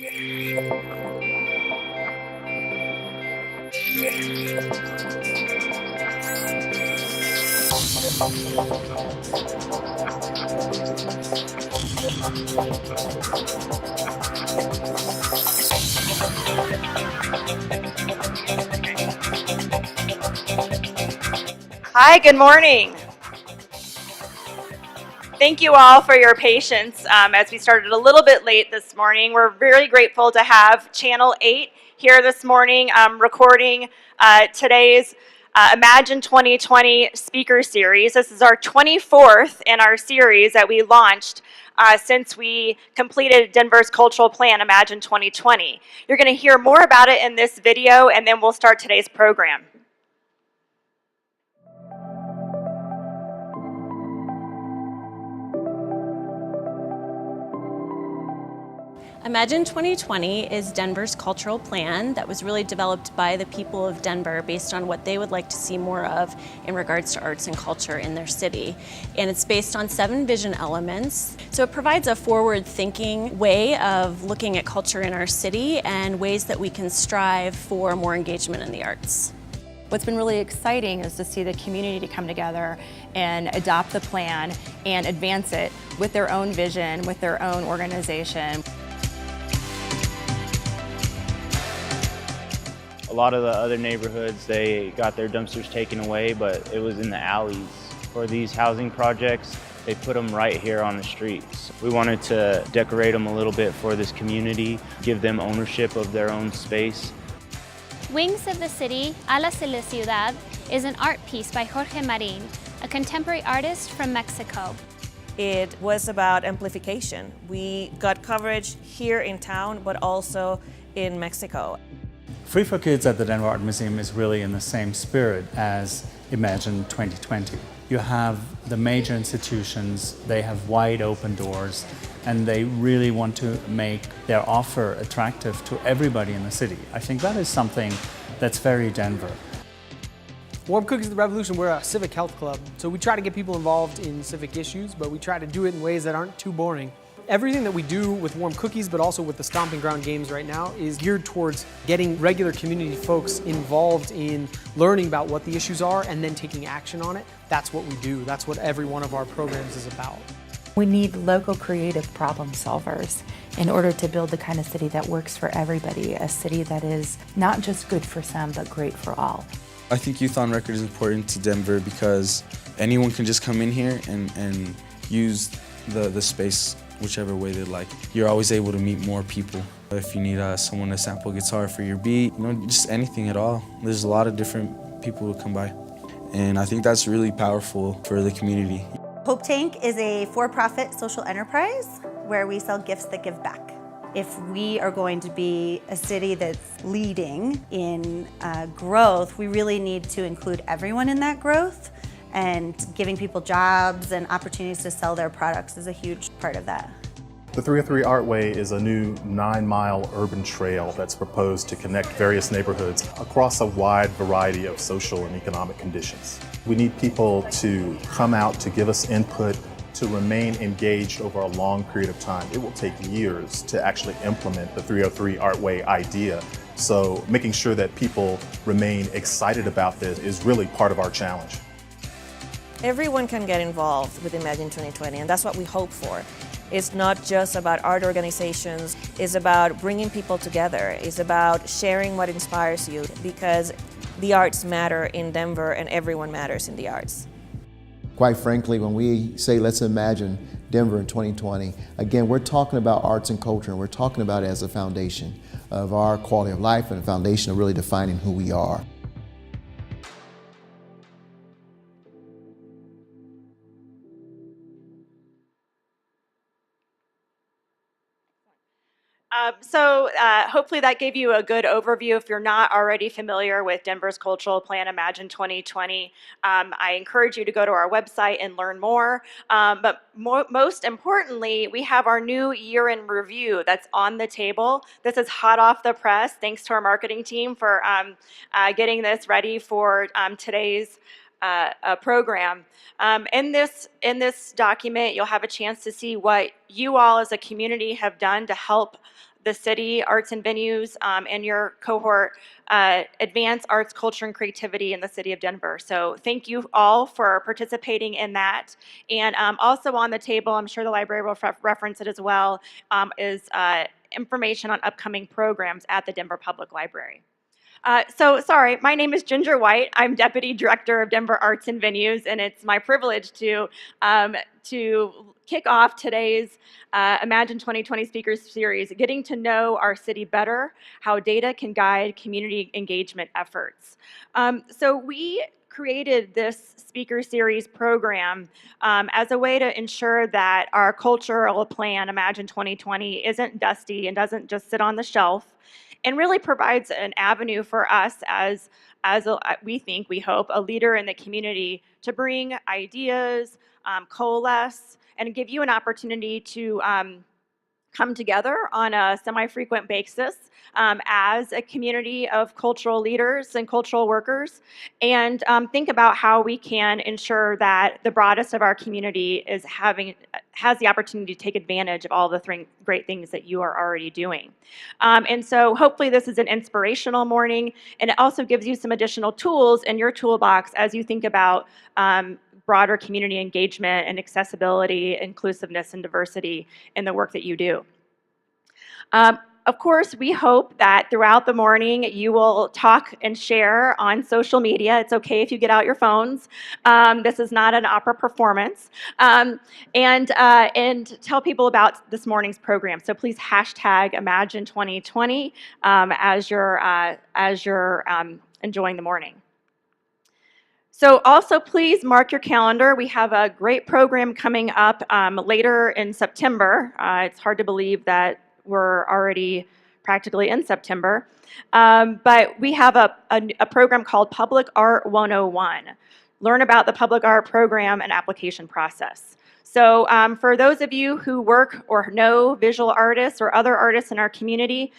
Hi, good morning. Thank you all for your patience as we started a little bit late this morning. We're very grateful to have Channel 8 here this morning recording today's Imagine 2020 speaker series. This is our 24th in our series that we launched since we completed Denver's cultural plan, Imagine 2020. You're going to hear more about it in this video, and then we'll start today's program. Imagine 2020 is Denver's cultural plan that was really developed by the people of Denver based on what they would like to see more of in regards to arts and culture in their city. And it's based on 7 vision elements. So it provides a forward-thinking way of looking at culture in our city and ways that we can strive for more engagement in the arts. What's been really exciting is to see the community come together and adopt the plan and advance it with their own vision, with their own organization. A lot of the other neighborhoods, they got their dumpsters taken away, but it was in the alleys. For these housing projects, they put them right here on the streets. We wanted to decorate them a little bit for this community, give them ownership of their own space. Wings of the City, Alas de la Ciudad, is an art piece by Jorge Marin, a contemporary artist from Mexico. It was about amplification. We got coverage here in town, but also in Mexico. Free for Kids at the Denver Art Museum is really in the same spirit as Imagine 2020. You have the major institutions, they have wide open doors, and they really want to make their offer attractive to everybody in the city. I think that is something that's very Denver. Warm Cookies of the Revolution, we're a civic health club, so we try to get people involved in civic issues, but we try to do it in ways that aren't too boring. Everything that we do with Warm Cookies, but also with the Stomping Ground Games right now, is geared towards getting regular community folks involved in learning about what the issues are and then taking action on it. That's what we do. That's what every one of our programs is about. We need local creative problem solvers in order to build the kind of city that works for everybody, a city that is not just good for some, but great for all. I think Youth on Record is important to Denver because anyone can just come in here and use the space whichever way they like. You're always able to meet more people. If you need someone to sample guitar for your beat, just anything at all. There's a lot of different people who come by. And I think that's really powerful for the community. Hope Tank is a for-profit social enterprise where we sell gifts that give back. If we are going to be a city that's leading in growth, we really need to include everyone in that growth. And giving people jobs and opportunities to sell their products is a huge part of that. The 303 Artway is a new 9-mile urban trail that's proposed to connect various neighborhoods across a wide variety of social and economic conditions. We need people to come out to give us input, to remain engaged over a long period of time. It will take years to actually implement the 303 Artway idea. So making sure that people remain excited about this is really part of our challenge. Everyone can get involved with Imagine 2020, and that's what we hope for. It's not just about art organizations, it's about bringing people together, it's about sharing what inspires you, because the arts matter in Denver and everyone matters in the arts. Quite frankly, when we say let's imagine Denver in 2020, again, we're talking about arts and culture, and we're talking about it as a foundation of our quality of life and a foundation of really defining who we are. Hopefully that gave you a good overview. If you're not already familiar with Denver's cultural plan, Imagine 2020, I encourage you to go to our website and learn more. But most importantly, we have our new year in review that's on the table. This is hot off the press. Thanks to our marketing team for getting this ready for today's program. In this document, you'll have a chance to see what you all as a community have done to help the city, arts and venues, and your cohort advance arts, culture, and creativity in the city of Denver. So thank you all for participating in that. And also on the table, I'm sure the library will reference it as well, is information on upcoming programs at the Denver Public Library. Sorry, my name is Ginger White. I'm Deputy Director of Denver Arts and Venues, and it's my privilege to kick off today's Imagine 2020 Speakers Series, Getting to Know Our City Better, How Data Can Guide Community Engagement Efforts. So we created this speaker series program as a way to ensure that our cultural plan, Imagine 2020, isn't dusty and doesn't just sit on the shelf, and really provides an avenue for us as we hope, a leader in the community to bring ideas, coalesce, and give you an opportunity to come together on a semi-frequent basis as a community of cultural leaders and cultural workers, and think about how we can ensure that the broadest of our community has the opportunity to take advantage of all the great things that you are already doing. And so hopefully this is an inspirational morning, and it also gives you some additional tools in your toolbox as you think about broader community engagement and accessibility, inclusiveness, and diversity in the work that you do. Of course, we hope that throughout the morning you will talk and share on social media. It's okay if you get out your phones. This is not an opera performance. And tell people about this morning's program. So please hashtag Imagine 2020 as you're enjoying the morning. So also please mark your calendar. We have a great program coming up later in September. It's hard to believe that we're already practically in September. But we have a program called Public Art 101. Learn about the public art program and application process. So for those of you who work or know visual artists or other artists in our community,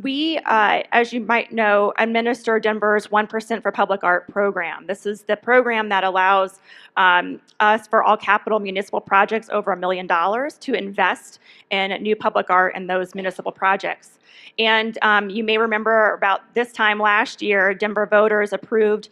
we, as you might know, administer Denver's 1% for Public Art program. This is the program that allows us, for all capital municipal projects over $1 million, to invest in new public art in those municipal projects. And you may remember about this time last year, Denver voters approved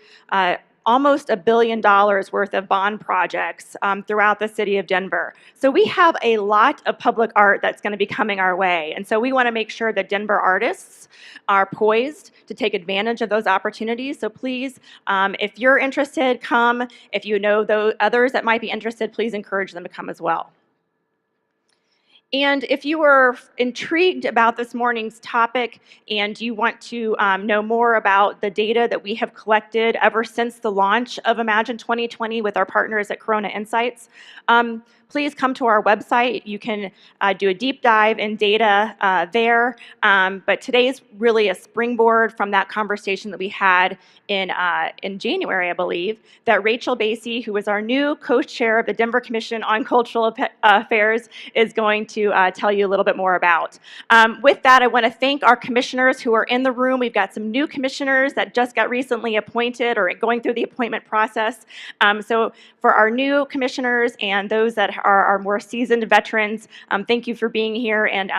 almost $1 billion worth of bond projects throughout the city of Denver. So we have a lot of public art that's going to be coming our way. And so we want to make sure that Denver artists are poised to take advantage of those opportunities. So please, if you're interested, come. If you know those others that might be interested, please encourage them to come as well. And if you were intrigued about this morning's topic and you want to know more about the data that we have collected ever since the launch of Imagine 2020 with our partners at Corona Insights, please come to our website. You can do a deep dive in data there. But today is really a springboard from that conversation that we had in January, I believe, that Rachel Basie, who is our new co-chair of the Denver Commission on Cultural Affairs, is going to tell you a little bit more about. With that, I want to thank our commissioners who are in the room. We've got some new commissioners that just got recently appointed or going through the appointment process. So for our new commissioners and those that are our more seasoned veterans, thank you for being here. And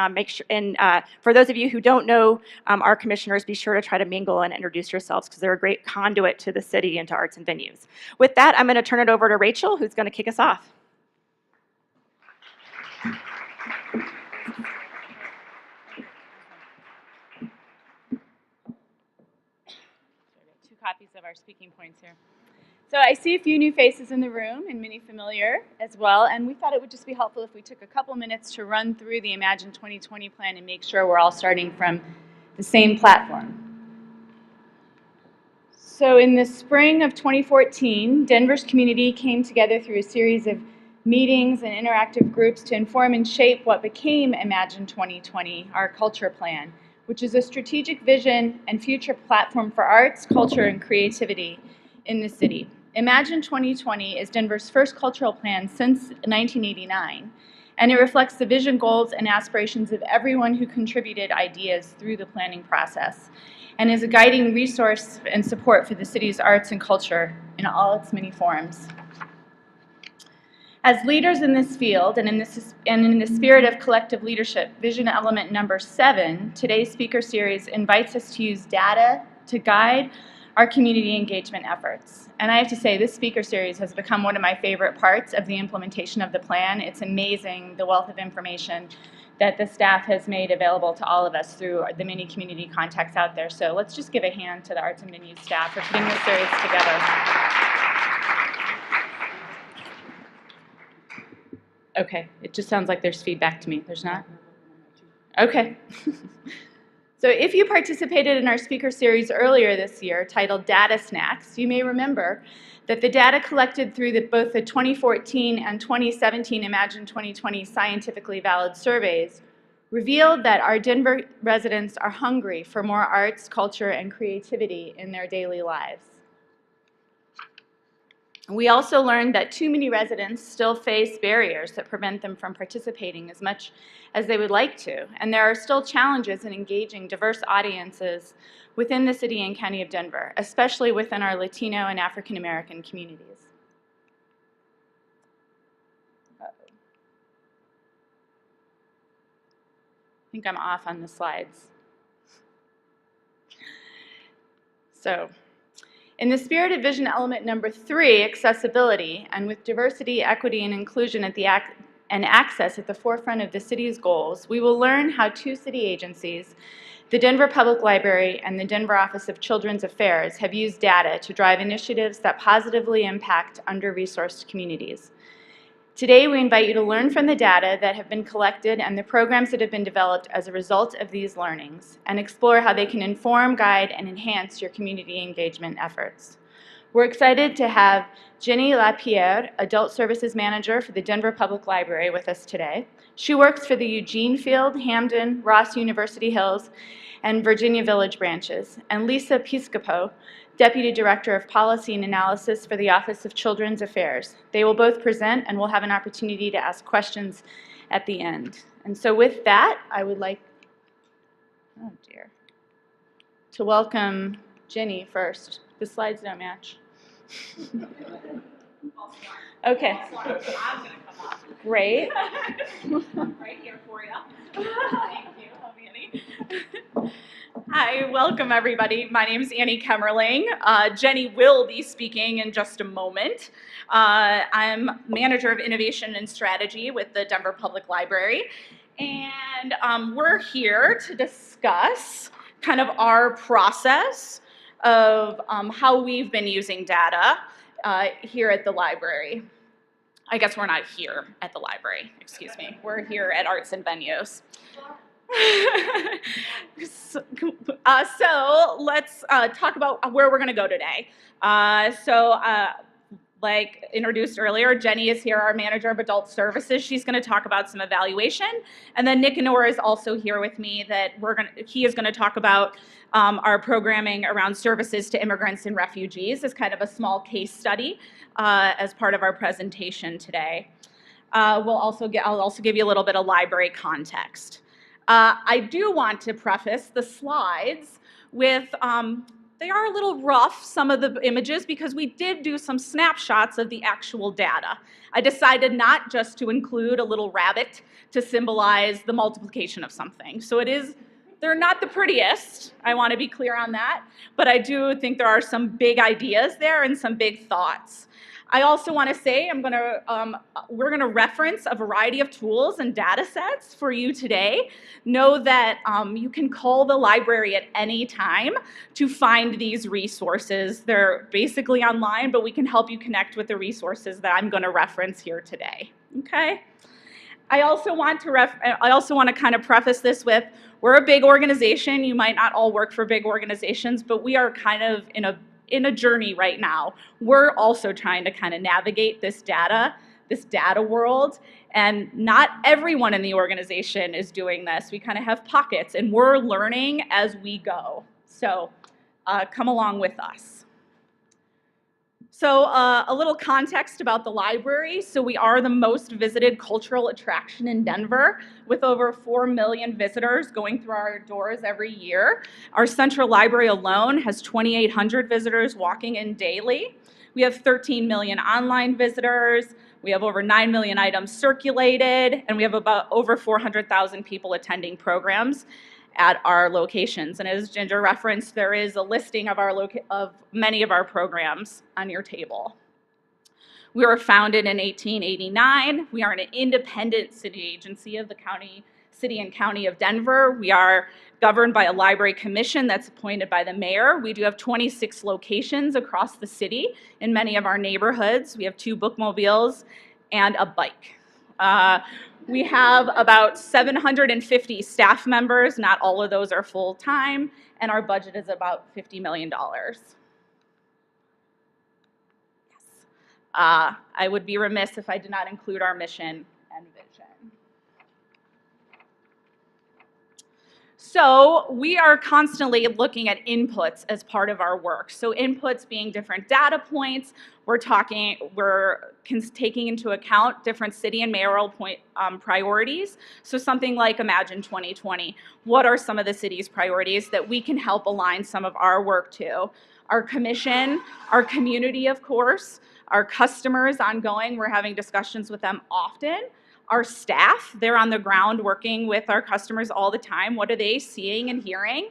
for those of you who don't know our commissioners, be sure to try to mingle and introduce yourselves, because they're a great conduit to the city and to arts and venues. With that, I'm going to turn it over to Rachel, who's going to kick us off. Two copies of our speaking points here. So I see a few new faces in the room and many familiar as well, and we thought it would just be helpful if we took a couple minutes to run through the Imagine 2020 plan and make sure we're all starting from the same platform. So in the spring of 2014, Denver's community came together through a series of meetings and interactive groups to inform and shape what became Imagine 2020, our culture plan, which is a strategic vision and future platform for arts, culture, and creativity in the city. Imagine 2020 is Denver's first cultural plan since 1989, and it reflects the vision, goals, and aspirations of everyone who contributed ideas through the planning process, and is a guiding resource and support for the city's arts and culture in all its many forms. As leaders in this field and in the spirit of collective leadership, vision element number 7, today's speaker series invites us to use data to guide our community engagement efforts. And I have to say, this speaker series has become one of my favorite parts of the implementation of the plan. It's amazing the wealth of information that the staff has made available to all of us through the many community contacts out there. So let's just give a hand to the Arts and Venues staff for putting this series together. Okay, it just sounds like there's feedback to me. There's not? Okay. So if you participated in our speaker series earlier this year titled Data Snacks, you may remember that the data collected through both the 2014 and 2017 Imagine 2020 scientifically valid surveys revealed that our Denver residents are hungry for more arts, culture, and creativity in their daily lives. We also learned that too many residents still face barriers that prevent them from participating as much as they would like to, and there are still challenges in engaging diverse audiences within the city and county of Denver, especially within our Latino and African American communities. I think I'm off on the slides. So, in the spirit of vision element number 3, accessibility, and with diversity, equity, and inclusion and access at the forefront of the city's goals, we will learn how 2 city agencies, the Denver Public Library and the Denver Office of Children's Affairs, have used data to drive initiatives that positively impact under-resourced communities. Today, we invite you to learn from the data that have been collected and the programs that have been developed as a result of these learnings, and explore how they can inform, guide, and enhance your community engagement efforts. We're excited to have Jenny Lapierre, Adult Services Manager for the Denver Public Library, with us today. She works for the Eugene Field, Hamden, Ross University Hills, and Virginia Village branches, and Lisa Piscopo, Deputy Director of Policy and Analysis for the Office of Children's Affairs. They will both present and we'll have an opportunity to ask questions at the end. And so with that, I would like, to welcome Jenny first. The slides don't match. Okay. Great. Right here for you. Thank you, Annie. Hi, welcome everybody. My name is Annie Kemmerling. Jenny will be speaking in just a moment. I'm Manager of Innovation and Strategy with the Denver Public Library. And we're here to discuss kind of our process of how we've been using data here at the library. I guess we're not here at the library, excuse me. We're here at Arts and Venues. So let's talk about where we're going to go today. Like introduced earlier, Jenny is here, our Manager of Adult Services. She's going to talk about some evaluation. And then Nick Anor is also here with me that he is going to talk about our programming around services to immigrants and refugees as kind of a small case study as part of our presentation today. I'll also give you a little bit of library context. I do want to preface the slides with, they are a little rough, some of the images, because we did do some snapshots of the actual data. I decided not just to include a little rabbit to symbolize the multiplication of something. So they're not the prettiest, I want to be clear on that, but I do think there are some big ideas there and some big thoughts. I also want to say we're going to reference a variety of tools and data sets for you today. Know that you can call the library at any time to find these resources. They're basically online, but we can help you connect with the resources that I'm going to reference here today. Okay? I also want to kind of preface this with, we're a big organization. You might not all work for big organizations, but we are kind of in a journey right now. We're also trying to kind of navigate this data world, and not everyone in the organization is doing this. We kind of have pockets, and we're learning as we go. So come along with us. So a little context about the library. So we are the most visited cultural attraction in Denver, with over 4 million visitors going through our doors every year. Our central library alone has 2,800 visitors walking in daily. We have 13 million online visitors, We have over 9 million items circulated, and we have about over 400,000 people attending programs at our locations. And as Ginger referenced, there is a listing of many of our programs on your table. We were founded in 1889. We are an independent city agency of the City and County of Denver. We are governed by a library commission that's appointed by the mayor. We do have 26 locations across the city in many of our neighborhoods. We have 2 bookmobiles and a bike. We have about 750 staff members. Not all of those are full-time, and our budget is about $50 million. I would be remiss if I did not include our mission and vision. So we are constantly looking at inputs as part of our work. So inputs being different data points. We're taking into account different city and mayoral priorities. So something like Imagine 2020. What are some of the city's priorities that we can help align some of our work to? Our commission, our community, of course, our customers ongoing. We're having discussions with them often. Our staff, they're on the ground working with our customers all the time. What are they seeing and hearing?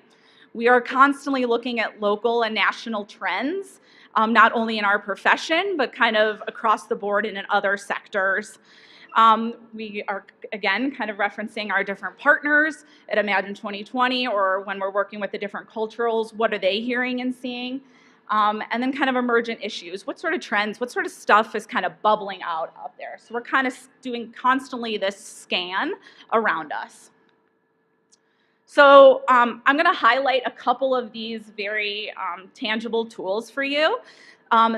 We are constantly looking at local and national trends, not only in our profession, but kind of across the board and in other sectors. We are, again, kind of referencing our different partners at Imagine 2020, or when we're working with the different culturals, what are they hearing and seeing? And then kind of emergent issues. What sort of trends, what sort of stuff is kind of bubbling out there? So we're kind of doing constantly this scan around us. So I'm going to highlight a couple of these very tangible tools for you.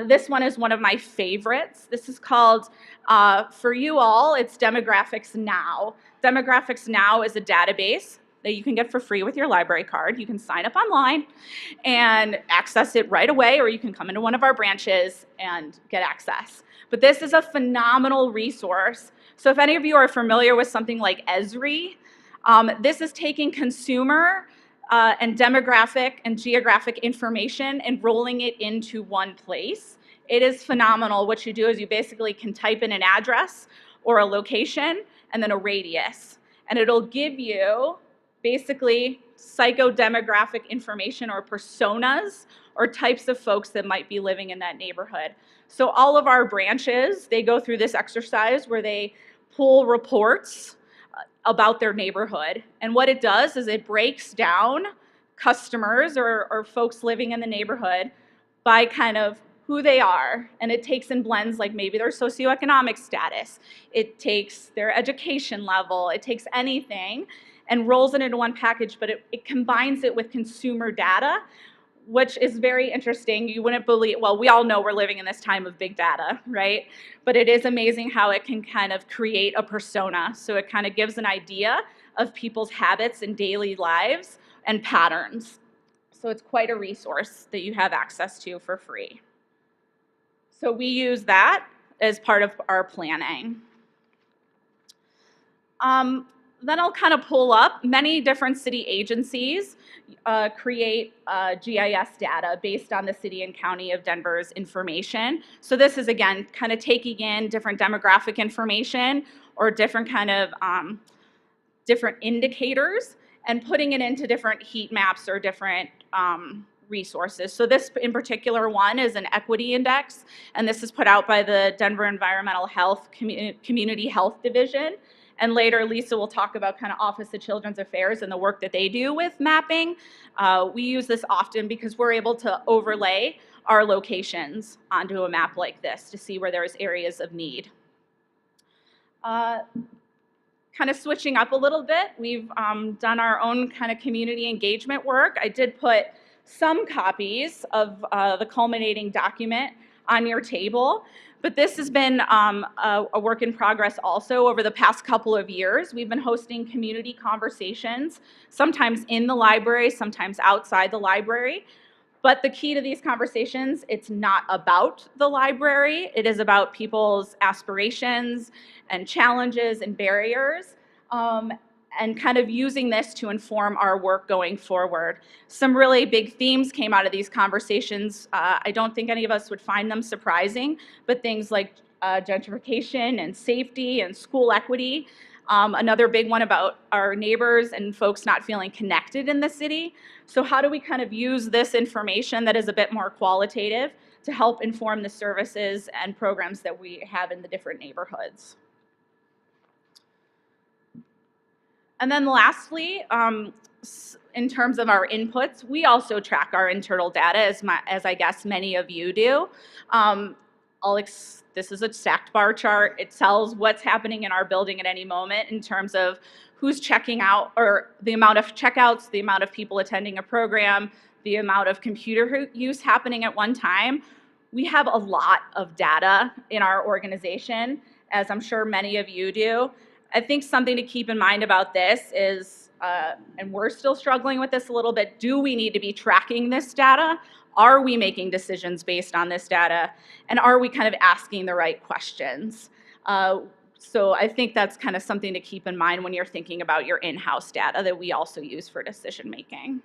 This one is one of my favorites. This is called, for you all, it's Demographics Now. Demographics Now is a database that you can get for free with your library card. You can sign up online and access it right away, or you can come into one of our branches and get access. But this is a phenomenal resource. So if any of you are familiar with something like Esri, this is taking consumer and demographic and geographic information and rolling it into one place. It is phenomenal. What you do is you basically can type in an address or a location and then a radius, and it'll give you basically psychodemographic information or personas or types of folks that might be living in that neighborhood. So all of our branches, they go through this exercise where they pull reports about their neighborhood. And what it does is it breaks down customers or folks living in the neighborhood by kind of who they are, and it takes and blends like maybe their socioeconomic status, it takes their education level, it takes anything, and rolls it into one package, but it combines it with consumer data, which is very interesting. You wouldn't believe, well, we all know we're living in this time of big data, right? But it is amazing how it can kind of create a persona. So it kind of gives an idea of people's habits and daily lives and patterns. So it's quite a resource that you have access to for free. So we use that as part of our planning. Then I'll kind of pull up. Many different city agencies create GIS data based on the city and county of Denver's information. So this is, again, kind of taking in different demographic information or different kind of different indicators and putting it into different heat maps or different resources. So this in particular one is an equity index, and this is put out by the Denver Environmental Health Community Health Division. And later, Lisa will talk about kind of Office of Children's Affairs and the work that they do with mapping. We use this often because we're able to overlay our locations onto a map like this to see where there's areas of need. Kind of switching up a little bit, we've done our own kind of community engagement work. I did put some copies of the culminating document on your table. But this has been a work in progress also over the past couple of years. We've been hosting community conversations, sometimes in the library, sometimes outside the library. But the key to these conversations, it's not about the library. It is about people's aspirations and challenges and barriers. And kind of using this to inform our work going forward. Some really big themes came out of these conversations. I don't think any of us would find them surprising, but things like gentrification and safety and school equity. Another big one about our neighbors and folks not feeling connected in the city. So how do we kind of use this information that is a bit more qualitative to help inform the services and programs that we have in the different neighborhoods? And then lastly, in terms of our inputs, we also track our internal data as I guess many of you do. This is a stacked bar chart. It tells what's happening in our building at any moment in terms of who's checking out, or the amount of checkouts, the amount of people attending a program, the amount of computer use happening at one time. We have a lot of data in our organization, as I'm sure many of you do. I think something to keep in mind about this is, and we're still struggling with this a little bit, do we need to be tracking this data? Are we making decisions based on this data? And are we kind of asking the right questions? So I think that's kind of something to keep in mind when you're thinking about your in-house data that we also use for decision making.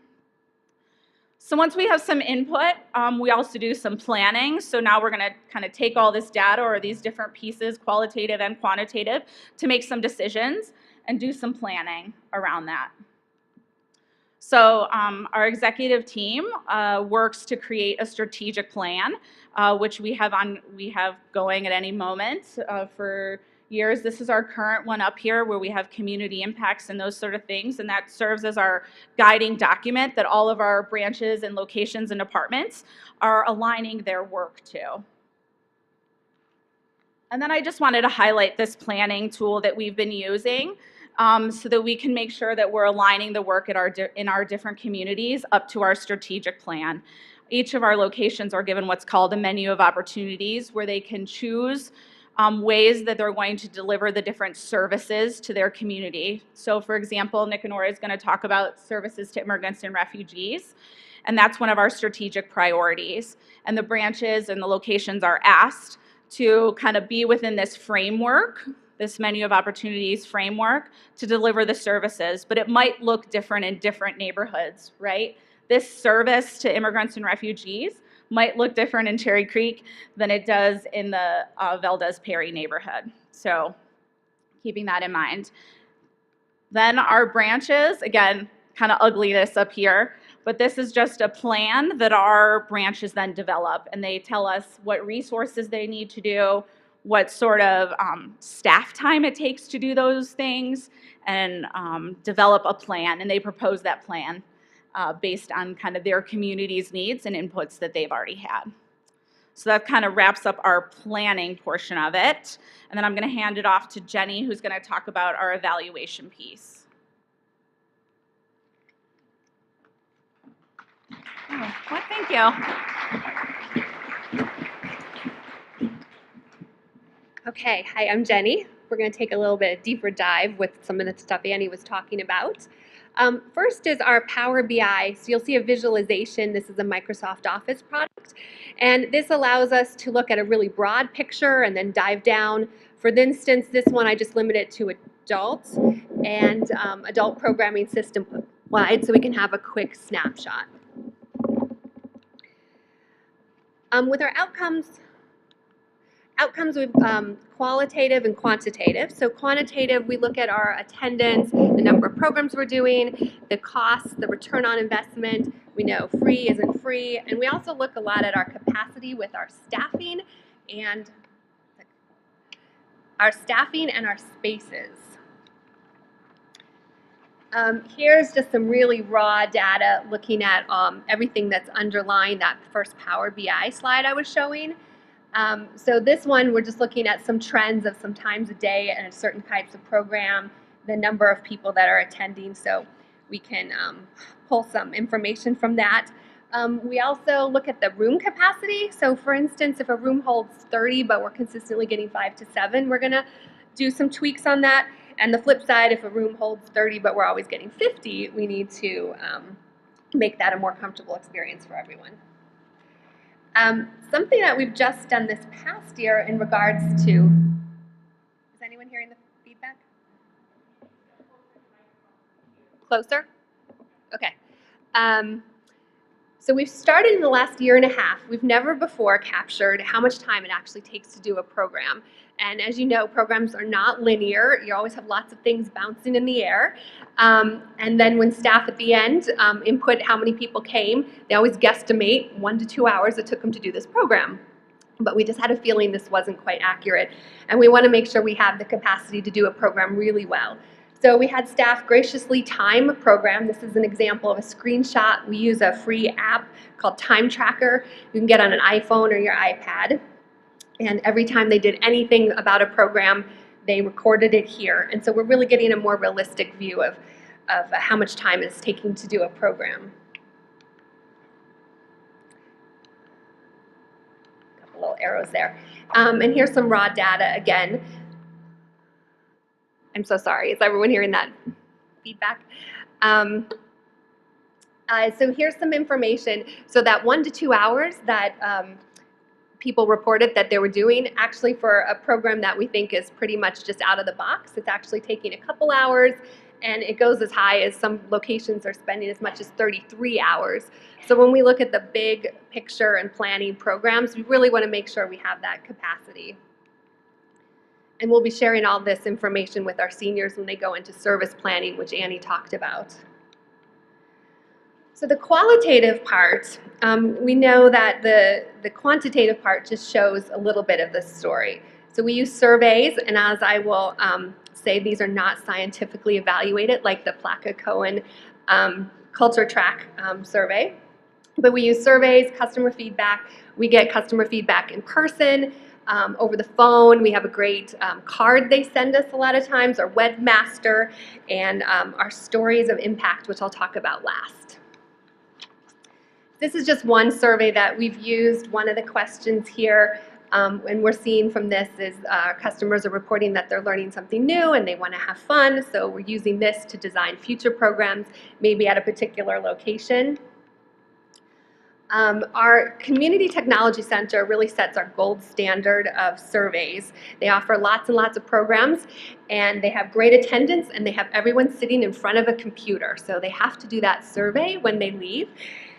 So once we have some input, we also do some planning. So now we're gonna kind of take all this data or these different pieces, qualitative and quantitative, to make some decisions and do some planning around that. So our executive team works to create a strategic plan, which we have going at any moment for years. This is our current one up here where we have community impacts and those sort of things, and that serves as our guiding document that all of our branches and locations and departments are aligning their work to. And then I just wanted to highlight this planning tool that we've been using so that we can make sure that we're aligning the work in our different communities up to our strategic plan. Each of our locations are given what's called a menu of opportunities where they can choose ways that they're going to deliver the different services to their community. So for example, Nicanor is going to talk about services to immigrants and refugees, and that's one of our strategic priorities. And the branches and the locations are asked to kind of be within this framework, this menu of opportunities framework, to deliver the services, but it might look different in different neighborhoods, right? This service to immigrants and refugees might look different in Cherry Creek than it does in the Valdez Perry neighborhood. So keeping that in mind. Then our branches, again, kind of ugliness up here, but this is just a plan that our branches then develop, and they tell us what resources they need to do, what sort of staff time it takes to do those things, and develop a plan, and they propose that plan based on kind of their community's needs and inputs that they've already had. So that kind of wraps up our planning portion of it. And then I'm going to hand it off to Jenny, who's going to talk about our evaluation piece. Oh, well, thank you. Okay, hi, I'm Jenny. We're going to take a little bit deeper dive with some of the stuff Annie was talking about. First is our Power BI. So you'll see a visualization. This is a Microsoft Office product. And this allows us to look at a really broad picture and then dive down. For instance, this one I just limit it to adults and adult programming system wide so we can have a quick snapshot. With our outcomes we've qualitative and quantitative. So quantitative, we look at our attendance, the number of programs we're doing, the cost, the return on investment. We know free isn't free. And we also look a lot at our capacity with our staffing and our spaces. Here's just some really raw data looking at everything that's underlying that first Power BI slide I was showing. So this one, we're just looking at some trends of some times a day and certain types of program, the number of people that are attending, so we can pull some information from that. We also look at the room capacity. So for instance, if a room holds 30, but we're consistently getting 5 to 7, we're gonna do some tweaks on that. And the flip side, if a room holds 30, but we're always getting 50, we need to make that a more comfortable experience for everyone. Something that we've just done this past year in regards to, is anyone hearing the feedback? Closer? Okay. So we've started in the last year and a half. We've never before captured how much time it actually takes to do a program. And as you know, programs are not linear. You always have lots of things bouncing in the air. And then when staff at the end input how many people came, they always guesstimate 1 to 2 hours it took them to do this program. But we just had a feeling this wasn't quite accurate. And we want to make sure we have the capacity to do a program really well. So we had staff graciously time a program. This is an example of a screenshot. We use a free app called Time Tracker. You can get on an iPhone or your iPad. And every time they did anything about a program, they recorded it here. And so we're really getting a more realistic view of how much time it's taking to do a program. A couple little arrows there. And here's some raw data again. I'm so sorry. Is everyone hearing that feedback? So here's some information. So that 1 to 2 hours that people reported that they were doing, actually for a program that we think is pretty much just out of the box, it's actually taking a couple hours, and it goes as high as some locations are spending as much as 33 hours. So when we look at the big picture and planning programs, we really want to make sure we have that capacity. And we'll be sharing all this information with our seniors when they go into service planning, which Annie talked about. So the qualitative part, we know that the quantitative part just shows a little bit of the story. So we use surveys, and as I will say, these are not scientifically evaluated like the Plaka-Cohen Culture Track survey. But we use surveys, customer feedback. We get customer feedback in person, over the phone. We have a great card they send us a lot of times, our webmaster, and our stories of impact, which I'll talk about last. This is just one survey that we've used. One of the questions here, and we're seeing from this is customers are reporting that they're learning something new and they want to have fun, so we're using this to design future programs, maybe at a particular location. Our Community Technology Center really sets our gold standard of surveys. They offer lots and lots of programs, and they have great attendance, and they have everyone sitting in front of a computer. So they have to do that survey when they leave,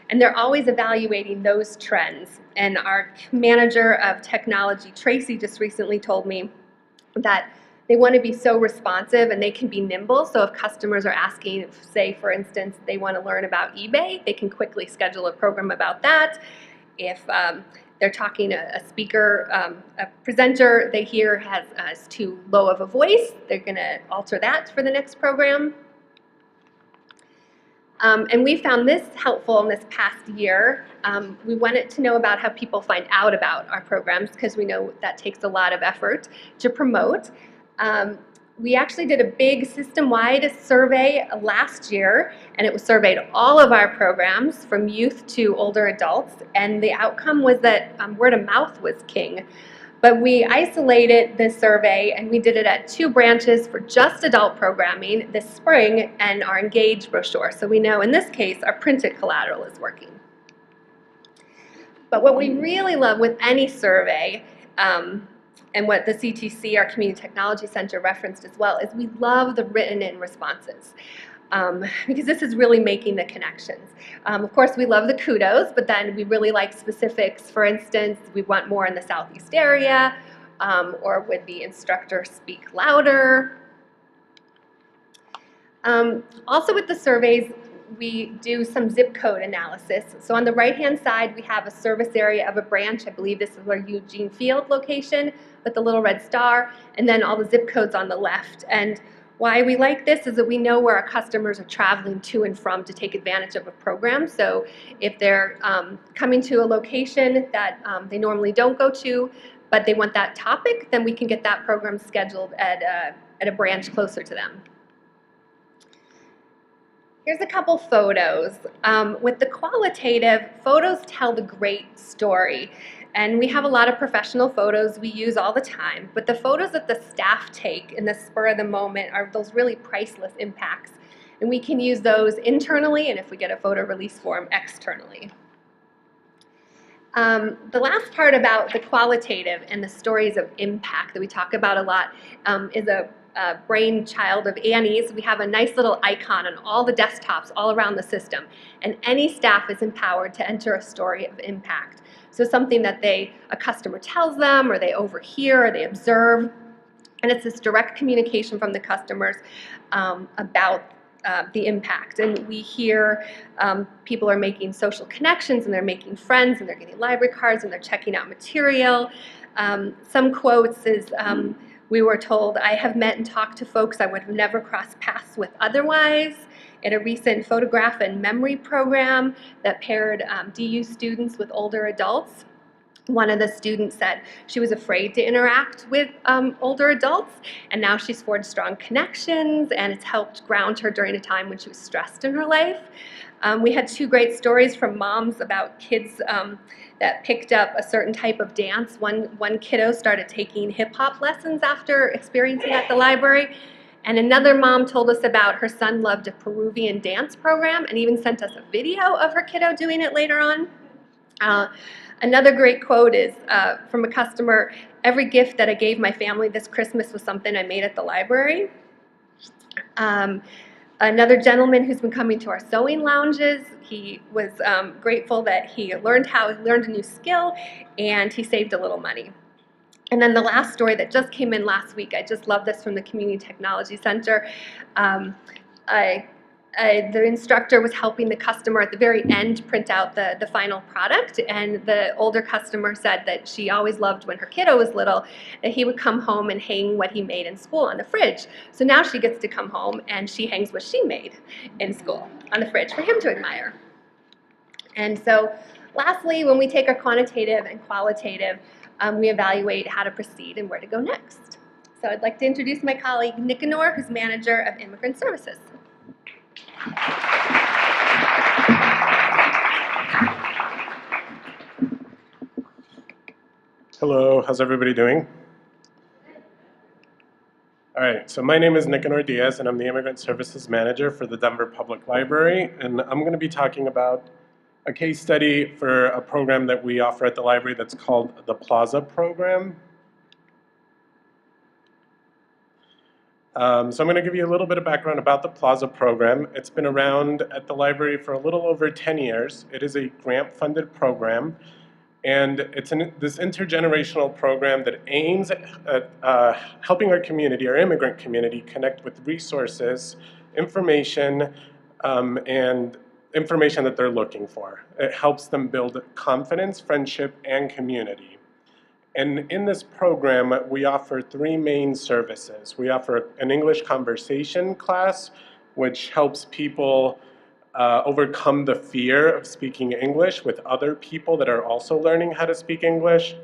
and they're always evaluating those trends. And our manager of technology, Tracy, just recently told me that they want to be so responsive and they can be nimble. So if customers are asking, say for instance, they want to learn about eBay, they can quickly schedule a program about that. If they're talking a speaker, a presenter they hear has too low of a voice, they're going to alter that for the next program. And we found this helpful in this past year. We wanted to know about how people find out about our programs, because we know that takes a lot of effort to promote. We actually did a big system-wide survey last year, and it surveyed all of our programs from youth to older adults, and the outcome was that word of mouth was king. But we isolated this survey, and we did it at 2 branches for just adult programming this spring and our Engage brochure. So we know in this case our printed collateral is working. But what we really love with any survey, and what the CTC, our Community Technology Center, referenced as well, is we love the written-in responses. Because this is really making the connections. Of course, we love the kudos, but then we really like specifics. For instance, we want more in the Southeast area, or would the instructor speak louder? Also with the surveys, we do some zip code analysis. So on the right-hand side, we have a service area of a branch. I believe this is our Eugene Field location with the little red star, and then all the zip codes on the left. And why we like this is that we know where our customers are traveling to and from to take advantage of a program. So if they're coming to a location that they normally don't go to, but they want that topic, then we can get that program scheduled at a branch closer to them. Here's a couple photos. With the qualitative, photos tell the great story. And we have a lot of professional photos we use all the time, but the photos that the staff take in the spur of the moment are those really priceless impacts. And we can use those internally, and if we get a photo release form, externally. The last part about the qualitative and the stories of impact that we talk about a lot is a brainchild of Annie's, we have a nice little icon on all the desktops all around the system, and any staff is empowered to enter a story of impact. So something that a customer tells them, or they overhear, or they observe, and it's this direct communication from the customers about the impact. And we hear people are making social connections, and they're making friends, and they're getting library cards, and they're checking out material. Some quotes is, we were told, "I have met and talked to folks I would have never crossed paths with otherwise." In a recent photograph and memory program that paired DU students with older adults, one of the students said she was afraid to interact with older adults, and now she's forged strong connections, and it's helped ground her during a time when she was stressed in her life. We had 2 great stories from moms about kids that picked up a certain type of dance. One kiddo started taking hip-hop lessons after experiencing at the library, and another mom told us about her son loved a Peruvian dance program and even sent us a video of her kiddo doing it later on. Another great quote is from a customer, "Every gift that I gave my family this Christmas was something I made at the library." Another gentleman who's been coming to our sewing lounges, he was grateful that he learned a new skill, and he saved a little money. And then the last story that just came in last week, I just love this, from the Community Technology Center. The instructor was helping the customer at the very end print out the final product, and the older customer said that she always loved when her kiddo was little that he would come home and hang what he made in school on the fridge. So now she gets to come home and she hangs what she made in school on the fridge for him to admire. And so lastly, when we take our quantitative and qualitative, we evaluate how to proceed and where to go next. So I'd like to introduce my colleague Nicanor, who's manager of Immigrant Services. Hello, how's everybody doing? All right, so my name is Nicanor Diaz, and I'm the Immigrant Services Manager for the Denver Public Library, and I'm going to be talking about a case study for a program that we offer at the library that's called the Plaza Program. So I'm going to give you a little bit of background about the Plaza Program. It's been around at the library for a little over 10 years. It is a grant-funded program, and it's this intergenerational program that aims at helping our community, our immigrant community, connect with resources, information, and information that they're looking for. It helps them build confidence, friendship, and community. And in this program, we offer 3 main services. We offer an English conversation class, which helps people overcome the fear of speaking English with other people that are also learning how to speak English.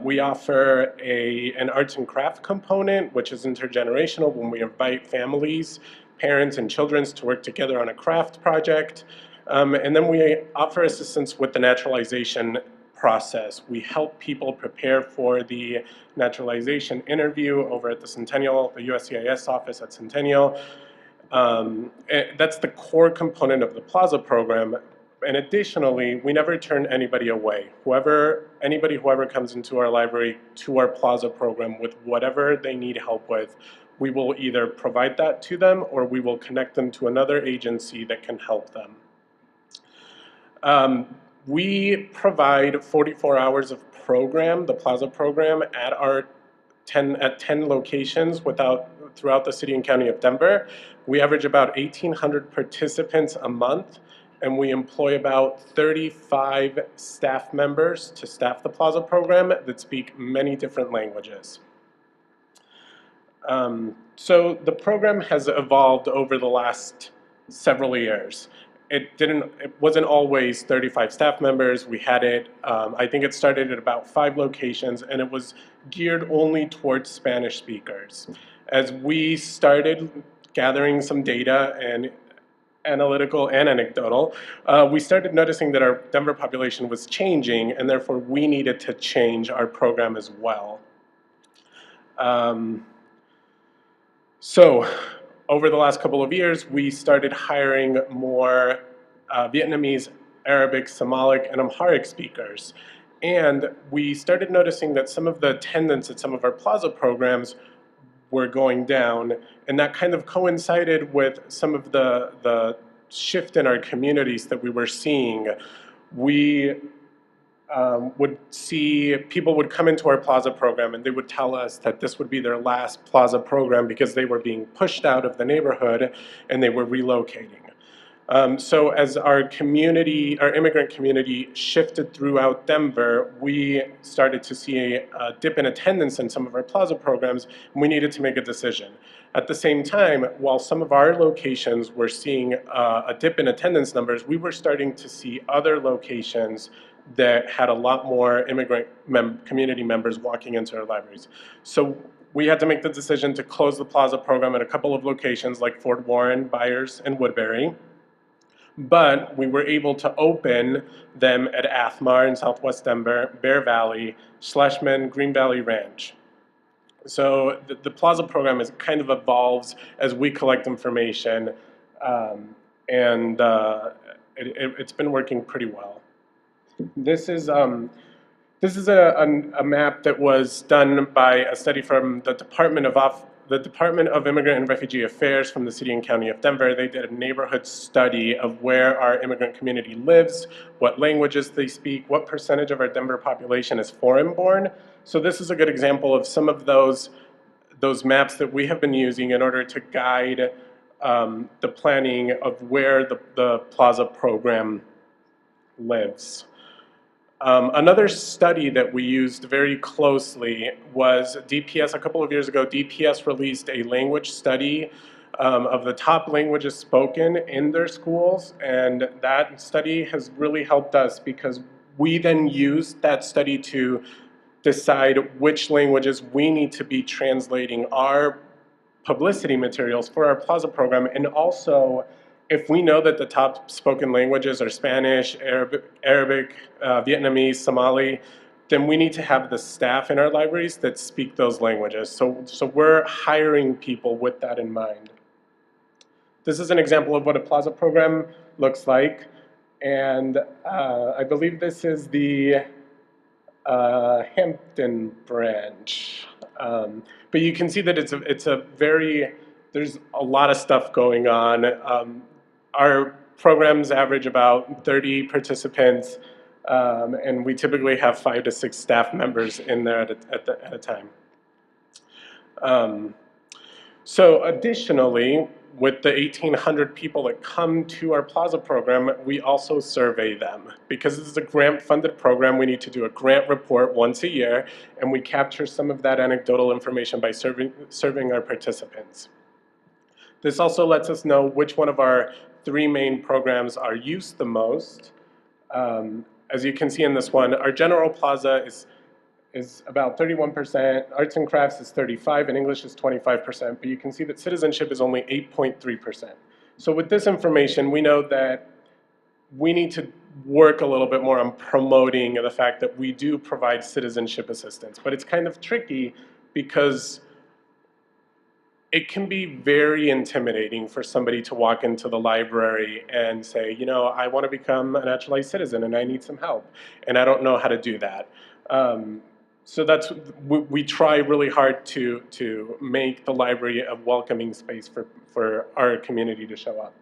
We offer an arts and craft component, which is intergenerational, when we invite families, parents, and children to work together on a craft project. And then we offer assistance with the naturalization process. We help people prepare for the naturalization interview over at the Centennial, the USCIS office at Centennial. That's the core component of the Plaza program. And additionally, we never turn anybody away. Whoever comes into our library to our Plaza program with whatever they need help with, we will either provide that to them or we will connect them to another agency that can help them. We provide 44 hours of program, the Plaza program, at our 10 locations throughout the city and county of Denver. We average about 1,800 participants a month, and we employ about 35 staff members to staff the Plaza program that speak many different languages. So the program has evolved over the last several years. It wasn't always 35 staff members. We had it, I think it started at about 5 locations, and it was geared only towards Spanish speakers. As we started gathering some data and analytical and anecdotal, we started noticing that our Denver population was changing, and therefore we needed to change our program as well. So over the last couple of years, we started hiring more Vietnamese, Arabic, Somalic, and Amharic speakers. And we started noticing that some of the attendance at some of our Plaza programs were going down, and that kind of coincided with some of the shift in our communities that we were seeing. We would see people would come into our Plaza program and they would tell us that this would be their last Plaza program because they were being pushed out of the neighborhood and they were relocating. So as our community, our immigrant community shifted throughout Denver, we started to see a dip in attendance in some of our Plaza programs, and we needed to make a decision. At the same time, while some of our locations were seeing a dip in attendance numbers, we were starting to see other locations that had a lot more immigrant community members walking into our libraries. So we had to make the decision to close the Plaza program at a couple of locations like Fort Warren, Byers, and Woodbury. But we were able to open them at Athmar in Southwest Denver, Bear Valley, Schlesman, Green Valley Ranch. So the Plaza program is kind of evolves as we collect information, and it's been working pretty well. This is a map that was done by a study from the Department of Immigrant and Refugee Affairs from the City and County of Denver. They did a neighborhood study of where our immigrant community lives, what languages they speak, what percentage of our Denver population is foreign-born. So this is a good example of some of those maps that we have been using in order to guide the planning of where the Plaza program lives. Another study that we used very closely was DPS. A couple of years ago, DPS released a language study of the top languages spoken in their schools, and that study has really helped us because we then used that study to decide which languages we need to be translating our publicity materials for our Plaza program, and also if we know that the top spoken languages are Spanish, Arabic, Vietnamese, Somali, then we need to have the staff in our libraries that speak those languages. So we're hiring people with that in mind. This is an example of what a Plaza program looks like. And I believe this is the Hampton branch. But you can see that there's a lot of stuff going on. Our programs average about 30 participants, and we typically have 5 to 6 staff members in there at a time. So additionally, with the 1,800 people that come to our Plaza program, we also survey them. Because this is a grant-funded program, we need to do a grant report once a year, and we capture some of that anecdotal information by surveying our participants. This also lets us know which one of our 3 main programs are used the most. As you can see in this one, our General Plaza is about 31%, Arts and Crafts is 35%, and English is 25%, but you can see that citizenship is only 8.3%. So with this information, we know that we need to work a little bit more on promoting the fact that we do provide citizenship assistance. But it's kind of tricky because it can be very intimidating for somebody to walk into the library and say, you know, I want to become a naturalized citizen and I need some help, and I don't know how to do that. So we try really hard to make the library a welcoming space for our community to show up.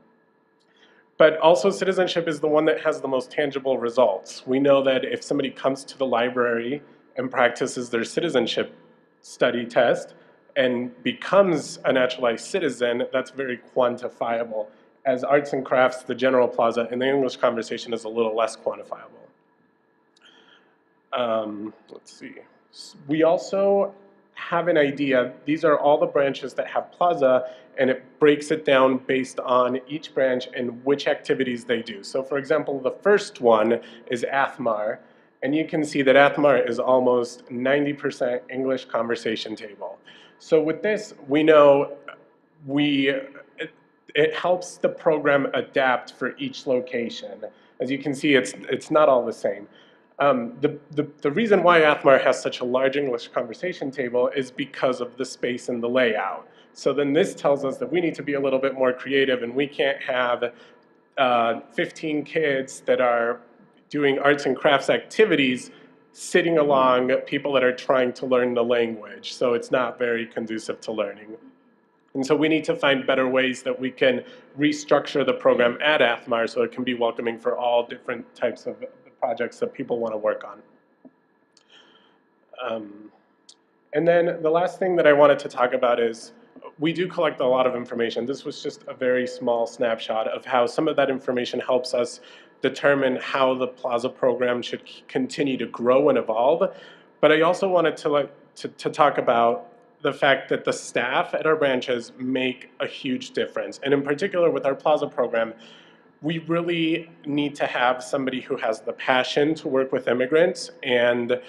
But also citizenship is the one that has the most tangible results. We know that if somebody comes to the library and practices their citizenship study test and becomes a naturalized citizen, that's very quantifiable. As Arts and Crafts, the General Plaza, and the English Conversation is a little less quantifiable. Let's see. We also have an idea. These are all the branches that have Plaza, and it breaks it down based on each branch and which activities they do. So for example, the first one is Athmar, and you can see that Athmar is almost 90% English conversation table. So with this, we know it helps the program adapt for each location. As you can see, it's not all the same. The reason why Athmar has such a large English conversation table is because of the space and the layout. So then this tells us that we need to be a little bit more creative, and we can't have 15 kids that are doing arts and crafts activities sitting along people that are trying to learn the language. So it's not very conducive to learning. And so we need to find better ways that we can restructure the program at Athmar so it can be welcoming for all different types of projects that people want to work on. And then the last thing that I wanted to talk about is we do collect a lot of information. This was just a very small snapshot of how some of that information helps us determine how the Plaza program should continue to grow and evolve. But I also wanted to talk about the fact that the staff at our branches make a huge difference. And in particular with our Plaza program, we really need to have somebody who has the passion to work with immigrants and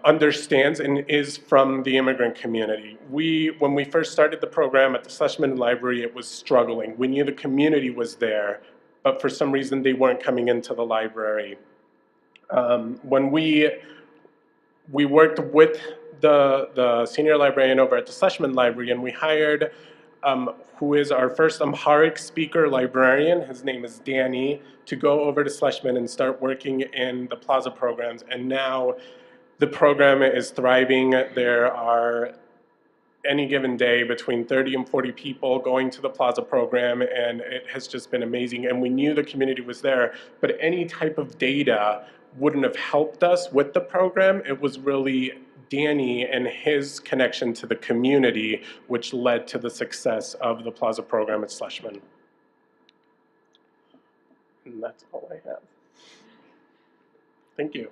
understands and is from the immigrant community. When we first started the program at the Schlesman Library, it was struggling. We knew the community was there, but for some reason they weren't coming into the library. When we worked with the senior librarian over at the Schlesman Library, and we hired who is our first Amharic speaker librarian, his name is Danny, to go over to Schlesman and start working in the Plaza programs. And now the program is thriving. There are any given day between 30 and 40 people going to the Plaza program, and it has just been amazing. And we knew the community was there, but any type of data wouldn't have helped us with the program. It was really Danny and his connection to the community which led to the success of the Plaza program at Schlesman. And that's all I have. Thank you.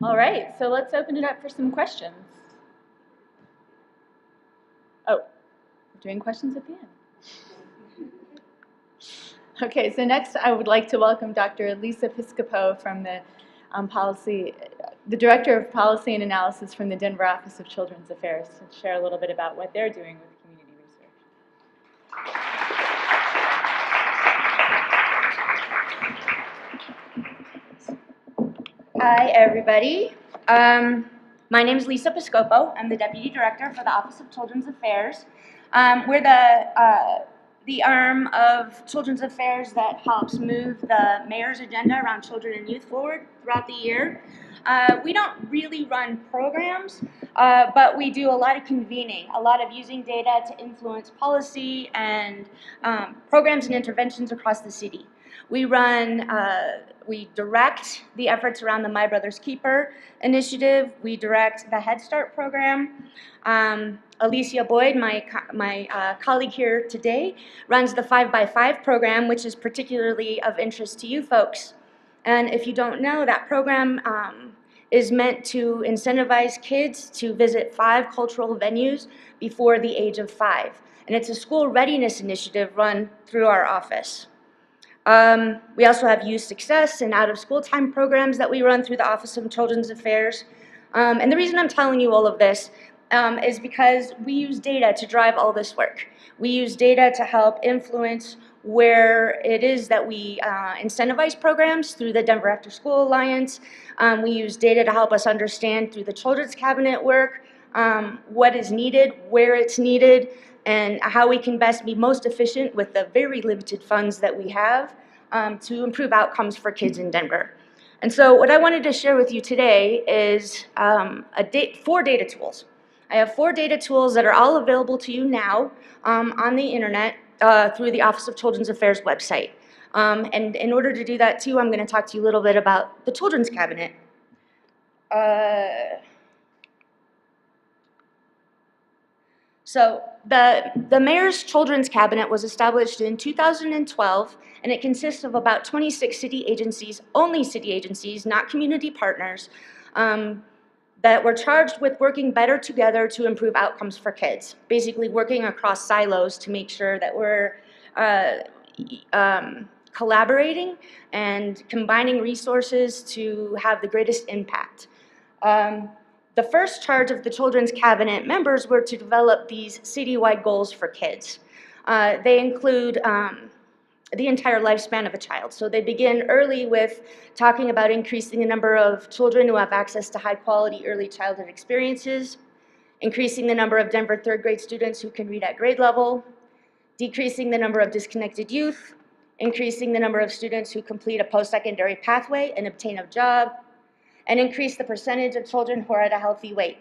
All right, so let's open it up for some questions. Oh, we're doing questions at the end. Okay, so next I would like to welcome Dr. Lisa Piscopo from the Director of Policy and Analysis from the Denver Office of Children's Affairs, to share a little bit about what they're doing with community research. Hi, everybody. My name is Lisa Piscopo. I'm the Deputy Director for the Office of Children's Affairs. We're the arm of Children's Affairs that helps move the mayor's agenda around children and youth forward throughout the year. We don't really run programs, but we do a lot of convening, a lot of using data to influence policy and programs and interventions across the city. We direct the efforts around the My Brother's Keeper initiative. We direct the Head Start program. Alicia Boyd, my colleague here today, runs the 5x5 program, which is particularly of interest to you folks. And if you don't know, that program is meant to incentivize kids to visit 5 cultural venues before the age of 5. And it's a school readiness initiative run through our office. We also have youth success and out-of-school time programs that we run through the Office of Children's Affairs. And the reason I'm telling you all of this is because we use data to drive all this work. We use data to help influence where it is that we incentivize programs through the Denver After School Alliance. We use data to help us understand through the Children's Cabinet work what is needed, where it's needed, and how we can best be most efficient with the very limited funds that we have to improve outcomes for kids in Denver. And so what I wanted to share with you today is 4 data tools. I have 4 data tools that are all available to you now on the internet through the Office of Children's Affairs website. And in order to do that too, I'm going to talk to you a little bit about the Children's Cabinet. So the Mayor's Children's Cabinet was established in 2012, and it consists of about 26 city agencies, only city agencies, not community partners, that were charged with working better together to improve outcomes for kids, basically working across silos to make sure that we're collaborating and combining resources to have the greatest impact. The first charge of the Children's Cabinet members were to develop these citywide goals for kids. They include the entire lifespan of a child. So they begin early with talking about increasing the number of children who have access to high quality early childhood experiences, increasing the number of Denver third grade students who can read at grade level, decreasing the number of disconnected youth, increasing the number of students who complete a post-secondary pathway and obtain a job, and increase the percentage of children who are at a healthy weight.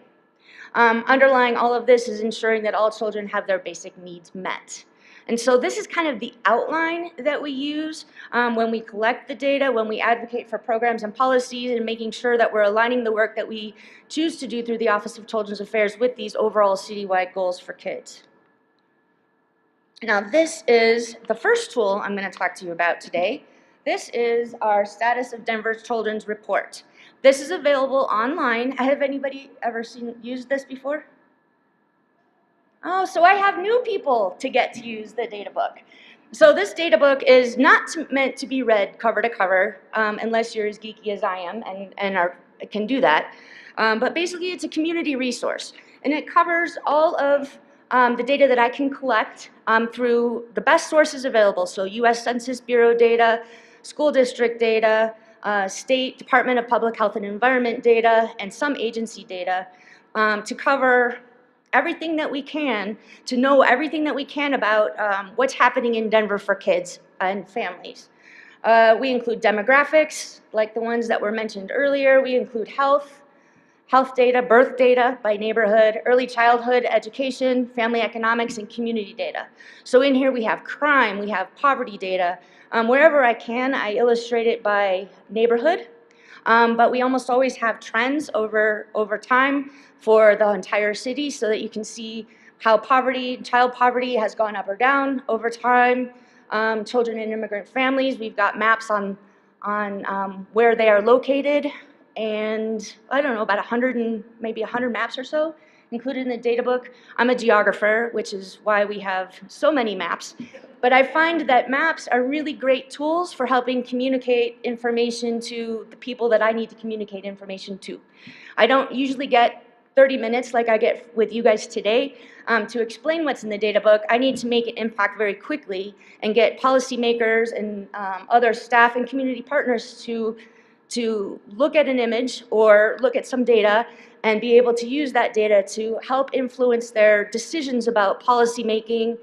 Underlying all of this is ensuring that all children have their basic needs met. And so this is kind of the outline that we use when we collect the data, when we advocate for programs and policies, and making sure that we're aligning the work that we choose to do through the Office of Children's Affairs with these overall citywide goals for kids. Now this is the first tool I'm going to talk to you about today. This is our Status of Denver's Children's Report. This is available online. Have anybody ever used this before? Oh, so I have new people to get to use the data book. So this data book is not meant to be read cover to cover, unless you're as geeky as I am and can do that. But basically it's a community resource, and it covers all of the data that I can collect through the best sources available. So US Census Bureau data, school district data, State Department of Public Health and Environment data, and some agency data to cover everything that we can, to know everything that we can about what's happening in Denver for kids and families. We include demographics, like the ones that were mentioned earlier. We include health data, birth data by neighborhood, early childhood education, family economics, and community data. So in here we have crime, we have poverty data. Wherever I can, I illustrate it by neighborhood. But we almost always have trends over time for the entire city, so that you can see how child poverty has gone up or down over time. Children in immigrant families, we've got maps on where they are located, and I don't know, about maybe 100 maps or so included in the data book. I'm a geographer, which is why we have so many maps. But I find that maps are really great tools for helping communicate information to the people that I need to communicate information to. I don't usually get 30 minutes like I get with you guys today to explain what's in the data book. I need to make an impact very quickly and get policymakers and other staff and community partners to look at an image or look at some data and be able to use that data to help influence their decisions about policy making,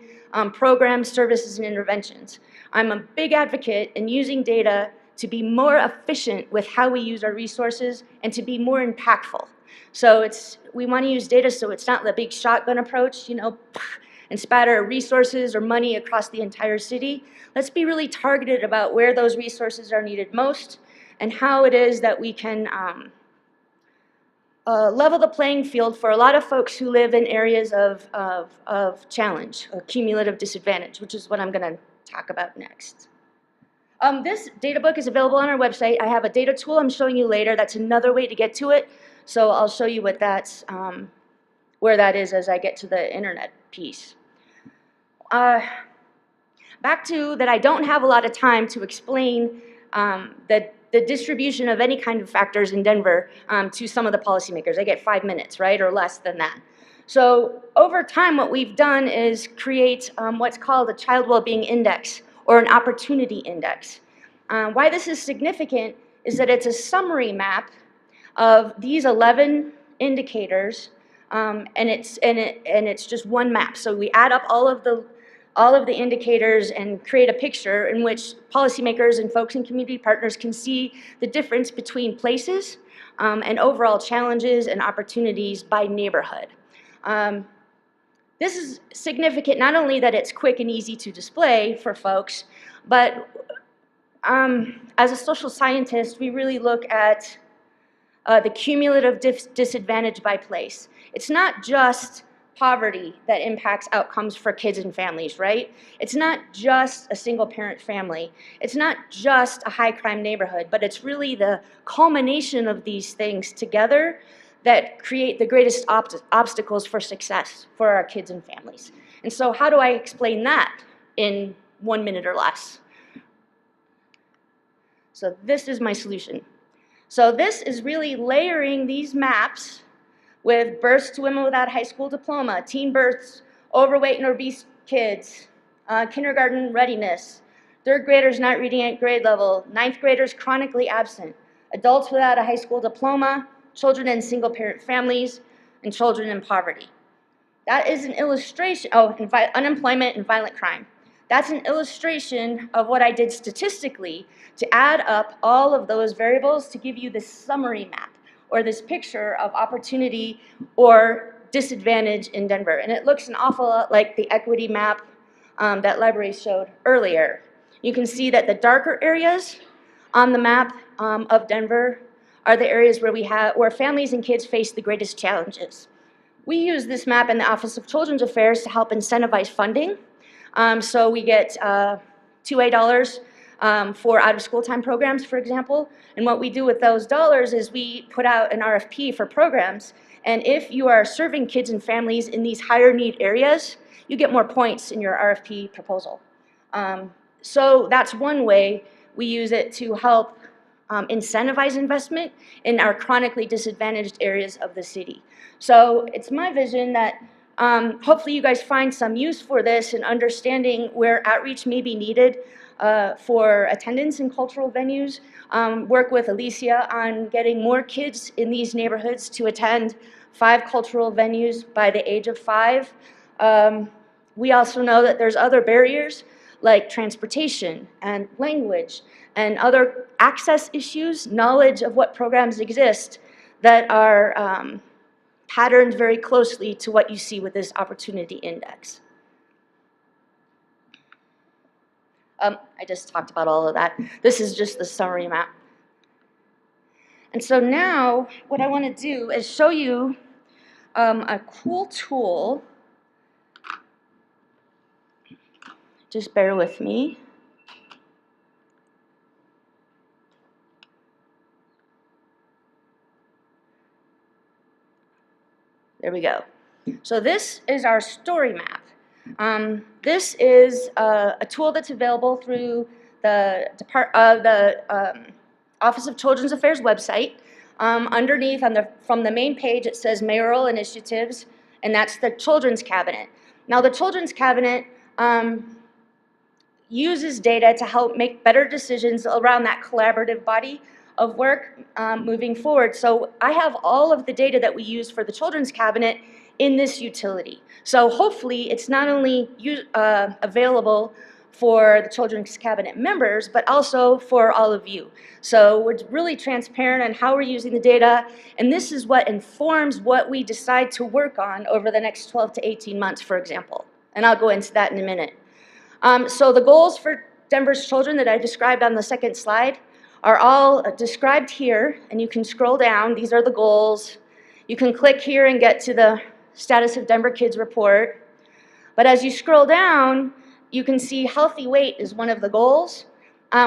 programs, services, and interventions. I'm a big advocate in using data to be more efficient with how we use our resources and to be more impactful. So we want to use data so it's not the big shotgun approach, and spatter resources or money across the entire city. Let's be really targeted about where those resources are needed most and how it is that we can level the playing field for a lot of folks who live in areas of challenge, or cumulative disadvantage, which is what I'm going to talk about next. This data book is available on our website. I have a data tool I'm showing you later. That's another way to get to it. So I'll show you what where that is as I get to the internet piece. Back to that, I don't have a lot of time to explain the distribution of any kind of factors in Denver to some of the policymakers. I get 5 minutes, right, or less than that. So over time, what we've done is create what's called a Child Wellbeing Index or an Opportunity Index. Why this is significant is that it's a summary map of these 11 indicators, and it's just one map. So we add up all of the indicators and create a picture in which policymakers and folks and community partners can see the difference between places and overall challenges and opportunities by neighborhood. This is significant, not only that it's quick and easy to display for folks, but as a social scientist, we really look at the cumulative disadvantage by place. It's not just poverty that impacts outcomes for kids and families, right? It's not just a single parent family. It's not just a high crime neighborhood, but it's really the culmination of these things together that create the greatest obstacles for success for our kids and families. And so how do I explain that in 1 minute or less? So this is my solution. So this is really layering these maps with births to women without a high school diploma, teen births, overweight and obese kids, kindergarten readiness, third graders not reading at grade level, ninth graders chronically absent, adults without a high school diploma, children in single-parent families, and children in poverty. That is an illustration, unemployment and violent crime. That's an illustration of what I did statistically to add up all of those variables to give you this summary map, or this picture of opportunity or disadvantage in Denver. And it looks an awful lot like the equity map that Library showed earlier. You can see that the darker areas on the map of Denver are the areas where families and kids face the greatest challenges. We use this map in the Office of Children's Affairs to help incentivize funding. So we get 2A dollars for out-of-school time programs, for example. And what we do with those dollars is we put out an RFP for programs. And if you are serving kids and families in these higher need areas, you get more points in your RFP proposal. So that's one way we use it to help incentivize investment in our chronically disadvantaged areas of the city. So it's my vision that hopefully you guys find some use for this in understanding where outreach may be needed for attendance in cultural venues. Work with Alicia on getting more kids in these neighborhoods to attend 5 cultural venues by the age of 5. We also know that there's other barriers like transportation and language and other access issues, knowledge of what programs exist that are patterned very closely to what you see with this opportunity index. I just talked about all of that. This is just the summary map. And so now what I want to do is show you a cool tool. Just bear with me. There we go. So this is our story map. This is a tool that's available through the Office of Children's Affairs website. Underneath, from the main page, it says Mayoral Initiatives, and that's the Children's Cabinet. Now, the Children's Cabinet uses data to help make better decisions around that collaborative body of work moving forward. So I have all of the data that we use for the Children's Cabinet in this utility. So hopefully it's not only available for the Children's Cabinet members, but also for all of you. So we're really transparent on how we're using the data, and this is what informs what we decide to work on over the next 12 to 18 months, for example. And I'll go into that in a minute. So the goals for Denver's children that I described on the second slide are all described here, and you can scroll down. These are the goals. You can click here and get to the Status of Denver Kids report. But as you scroll down, you can see healthy weight is one of the goals.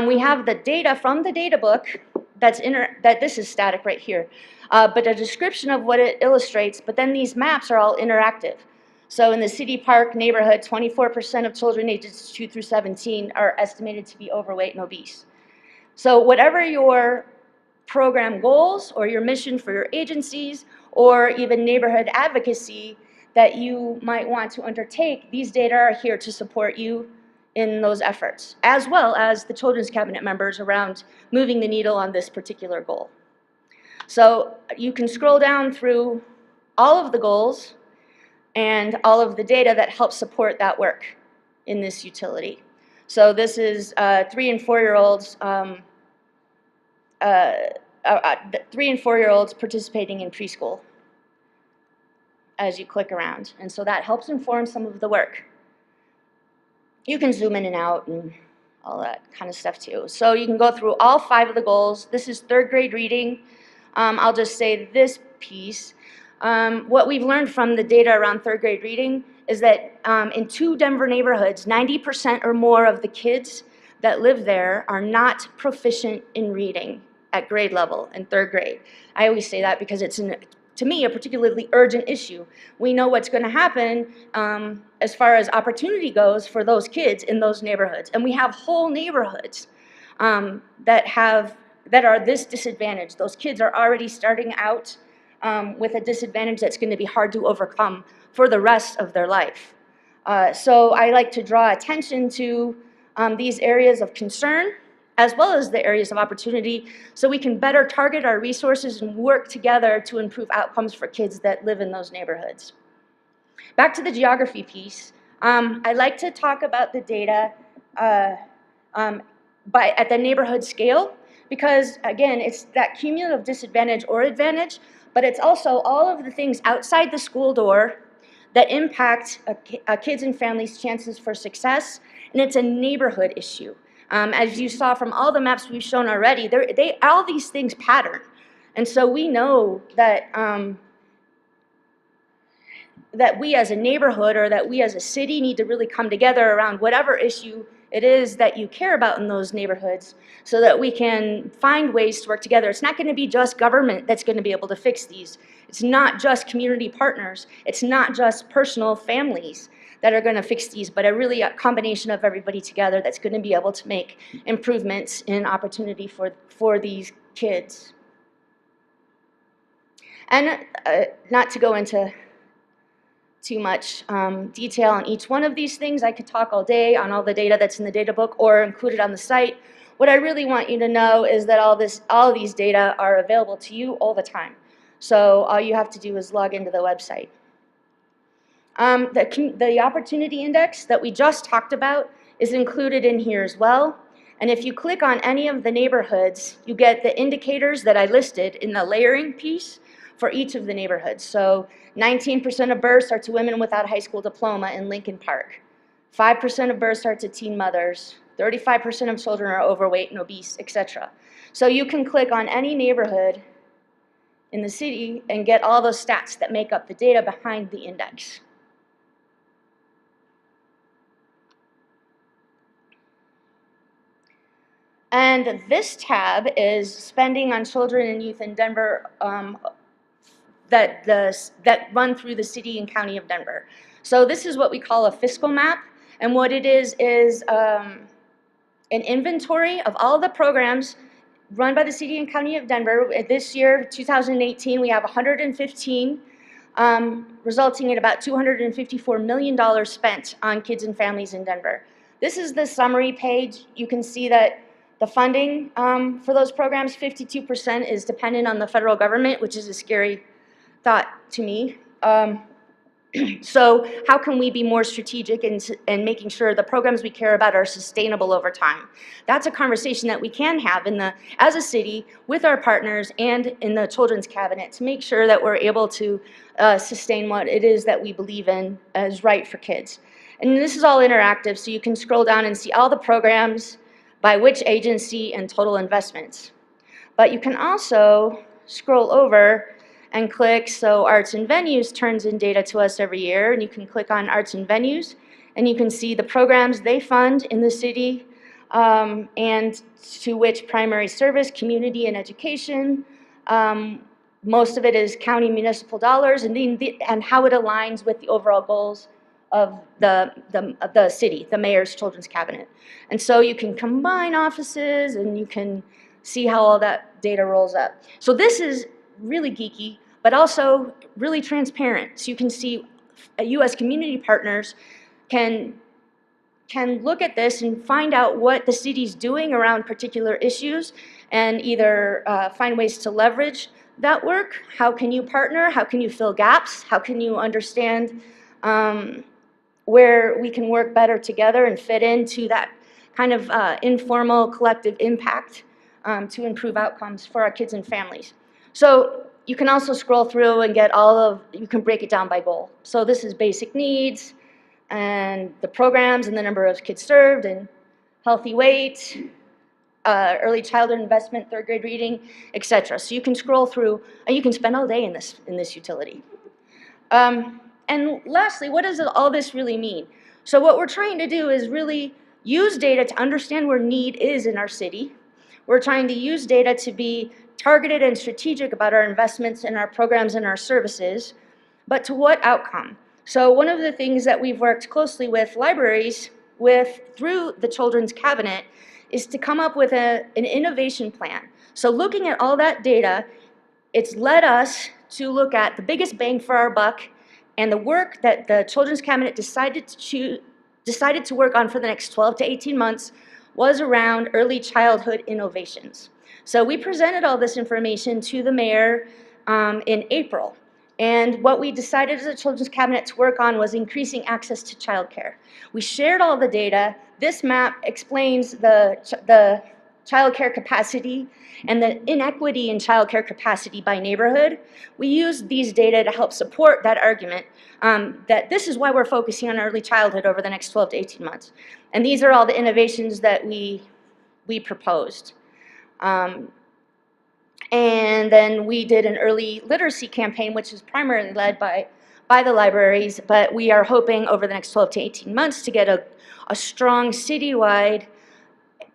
We have the data from the data book that this is static right here, but a description of what it illustrates, but then these maps are all interactive. So in the City Park neighborhood, 24% of children ages 2 through 17 are estimated to be overweight and obese. So whatever your program goals or your mission for your agencies or even neighborhood advocacy that you might want to undertake, these data are here to support you in those efforts, as well as the Children's Cabinet members around moving the needle on this particular goal. So you can scroll down through all of the goals and all of the data that help support that work in this utility. So this is 3 and 4-year-olds 3 and 4-year-olds participating in preschool as you click around. And so that helps inform some of the work. You can zoom in and out and all that kind of stuff too. So you can go through all 5 of the goals. This is 3rd grade reading. I'll just say this piece. What we've learned from the data around 3rd grade reading is that in 2 Denver neighborhoods, 90% or more of the kids that live there are not proficient in reading at grade level in 3rd grade. I always say that because it's, to me, a particularly urgent issue. We know what's going to happen as far as opportunity goes for those kids in those neighborhoods. And we have whole neighborhoods that are this disadvantaged. Those kids are already starting out with a disadvantage that's going to be hard to overcome for the rest of their life. So I like to draw attention to these areas of concern as well as the areas of opportunity so we can better target our resources and work together to improve outcomes for kids that live in those neighborhoods. Back to the geography piece, I like to talk about the data at the neighborhood scale because, again, it's that cumulative disadvantage or advantage, but it's also all of the things outside the school door that impact a kids and families' chances for success, and it's a neighborhood issue. As you saw from all the maps we've shown already, all these things pattern. And so we know that, that we as a neighborhood or that we as a city need to really come together around whatever issue it is that you care about in those neighborhoods so that we can find ways to work together. It's not going to be just government that's going to be able to fix these. It's not just community partners. It's not just personal families that are going to fix these, but a combination of everybody together that's going to be able to make improvements in opportunity for these kids. And not to go into too much detail on each one of these things, I could talk all day on all the data that's in the data book or included on the site. What I really want you to know is that all these data are available to you all the time. So all you have to do is log into the website. The opportunity index that we just talked about is included in here as well. And if you click on any of the neighborhoods, you get the indicators that I listed in the layering piece for each of the neighborhoods. So 19% of births are to women without a high school diploma in Lincoln Park. 5% of births are to teen mothers. 35% of children are overweight and obese, etc. So you can click on any neighborhood in the city and get all those stats that make up the data behind the index. And this tab is spending on children and youth in Denver that run through the city and county of Denver. So this is what we call a fiscal map. And what it is an inventory of all the programs run by the city and county of Denver. This year, 2018, we have 115, resulting in about $254 million spent on kids and families in Denver. This is the summary page. You can see that the funding for those programs, 52% is dependent on the federal government, which is a scary thought to me. So how can we be more strategic in making sure the programs we care about are sustainable over time? That's a conversation that we can have as a city with our partners and in the Children's Cabinet to make sure that we're able to sustain what it is that we believe in as right for kids. And this is all interactive, so you can scroll down and see all the programs by which agency and total investments. But you can also scroll over and click, so Arts and Venues turns in data to us every year, and you can click on Arts and Venues, and you can see the programs they fund in the city, and to which primary service, community, and education. Most of it is county municipal dollars, and how it aligns with the overall goals of the city, the mayor's Children's Cabinet. And so you can combine offices, and you can see how all that data rolls up. So this is really geeky, but also really transparent. So you can see U.S. community partners can look at this and find out what the city's doing around particular issues and either find ways to leverage that work. How can you partner? How can you fill gaps? How can you understand where we can work better together and fit into that kind of informal collective impact to improve outcomes for our kids and families. So you can also scroll through and get you can break it down by goal. So this is basic needs and the programs and the number of kids served and healthy weight, early childhood investment, third grade reading, etc. So you can scroll through and you can spend all day in this utility. And lastly, what does all this really mean? So what we're trying to do is really use data to understand where need is in our city. We're trying to use data to be targeted and strategic about our investments in our programs and our services, but to what outcome? So one of the things that we've worked closely with libraries through the Children's Cabinet is to come up with an innovation plan. So looking at all that data, it's led us to look at the biggest bang for our buck and the work that the Children's Cabinet decided decided to work on for the next 12 to 18 months was around early childhood innovations. So we presented all this information to the mayor in April. And what we decided as a Children's Cabinet to work on was increasing access to childcare. We shared all the data. This map explains the childcare capacity and the inequity in childcare capacity by neighborhood. We used these data to help support that argument that this is why we're focusing on early childhood over the next 12 to 18 months. And these are all the innovations that we proposed. And then we did an early literacy campaign, which is primarily led by the libraries, but we are hoping over the next 12 to 18 months to get a strong citywide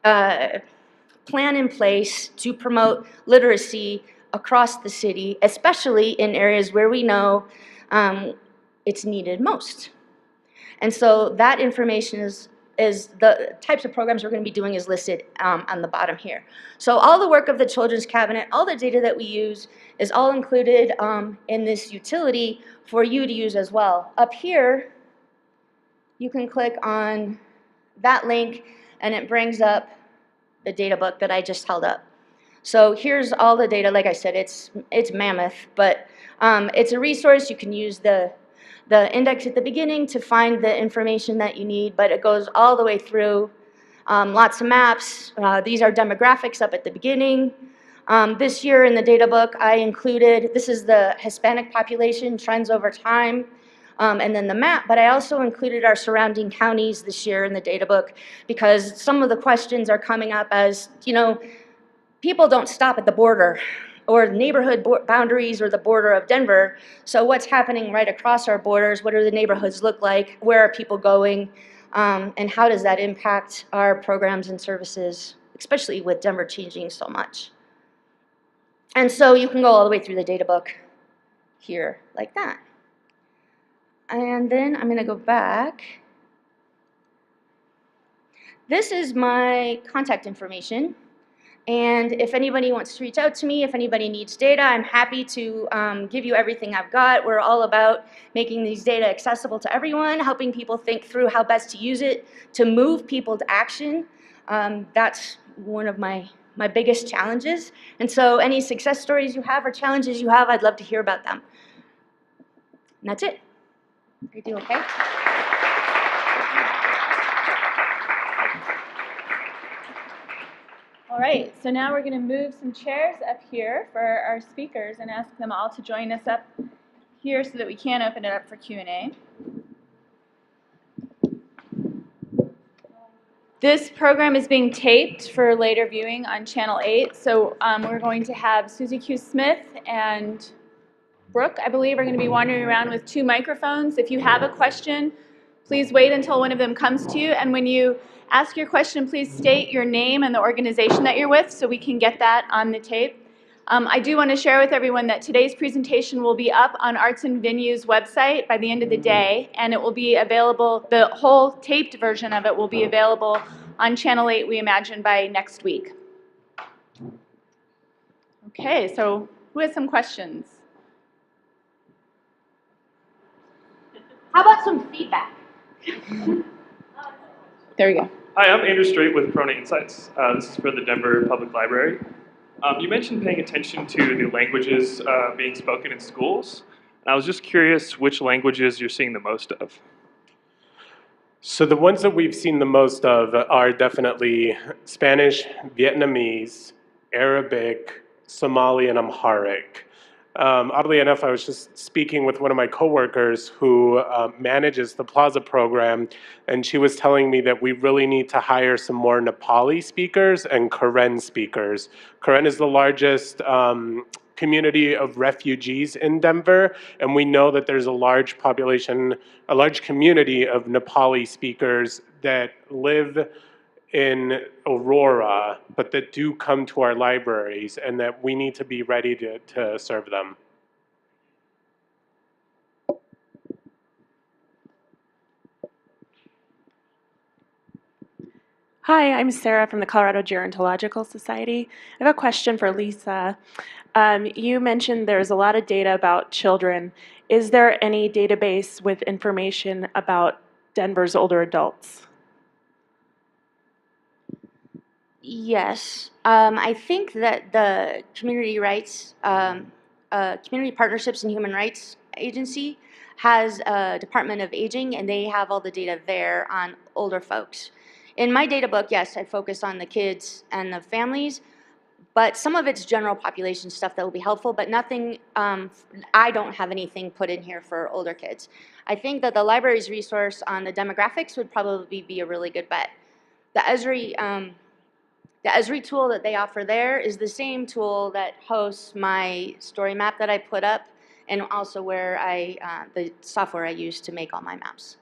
plan in place to promote literacy across the city, especially in areas where we know it's needed most. And so that information is the types of programs we're going to be doing is listed on the bottom here. So all the work of the Children's Cabinet, all the data that we use is all included in this utility for you to use as well. Up here, you can click on that link and it brings up the data book that I just held up. So here's all the data. Like I said, it's mammoth, but it's a resource. You can use the index at the beginning to find the information that you need, but it goes all the way through. Lots of maps. These are demographics up at the beginning. This year in the data book, I included, this is the Hispanic population trends over time, and then the map, but I also included our surrounding counties this year in the data book because some of the questions are coming up as, you know, people don't stop at the border or neighborhood boundaries or the border of Denver. So what's happening right across our borders? What do the neighborhoods look like? Where are people going? And how does that impact our programs and services, especially with Denver changing so much? And so you can go all the way through the data book here like that. And then I'm going to go back. This is my contact information. And if anybody wants to reach out to me, if anybody needs data, I'm happy to give you everything I've got. We're all about making these data accessible to everyone, helping people think through how best to use it to move people to action. That's one of my biggest challenges. And so any success stories you have or challenges you have, I'd love to hear about them. And that's it. Are you doing okay? All right, so now we're going to move some chairs up here for our speakers and ask them all to join us up here so that we can open it up for Q&A. This program is being taped for later viewing on Channel 8, so we're going to have Susie Q. Smith and Brooke, I believe, are going to be wandering around with 2 microphones. If you have a question, please wait until one of them comes to you, and when you ask your question, please state your name and the organization that you're with so we can get that on the tape. I do want to share with everyone that today's presentation will be up on Arts and Venues website by the end of the day, and it will be available, the whole taped version of it will be available on Channel 8, we imagine, by next week. Okay, so who has some questions? How about some feedback? There we go. Hi, I'm Andrew Strait with Corona Insights. This is for the Denver Public Library. You mentioned paying attention to the languages being spoken in schools. And I was just curious which languages you're seeing the most of. So the ones that we've seen the most of are definitely Spanish, Vietnamese, Arabic, Somali, and Amharic. Oddly enough, I was just speaking with one of my coworkers who manages the Plaza program, and she was telling me that we really need to hire some more Nepali speakers and Karen speakers. Karen is the largest community of refugees in Denver, and we know that there's a large population, a large community of Nepali speakers that live in Aurora, but that do come to our libraries, and that we need to be ready to serve them. Hi, I'm Sarah from the Colorado Gerontological Society. I have a question for Lisa. You mentioned there's a lot of data about children. Is there any database with information about Denver's older adults? Yes, I think that the community rights, community partnerships and human rights agency has a Department of Aging, and they have all the data there on older folks. In my data book, yes, I focus on the kids and the families, but some of it's general population stuff that will be helpful, but nothing, I don't have anything put in here for older kids. I think that the library's resource on the demographics would probably be a really good bet. The Esri tool that they offer there is the same tool that hosts my story map that I put up, and also where the software I use to make all my maps.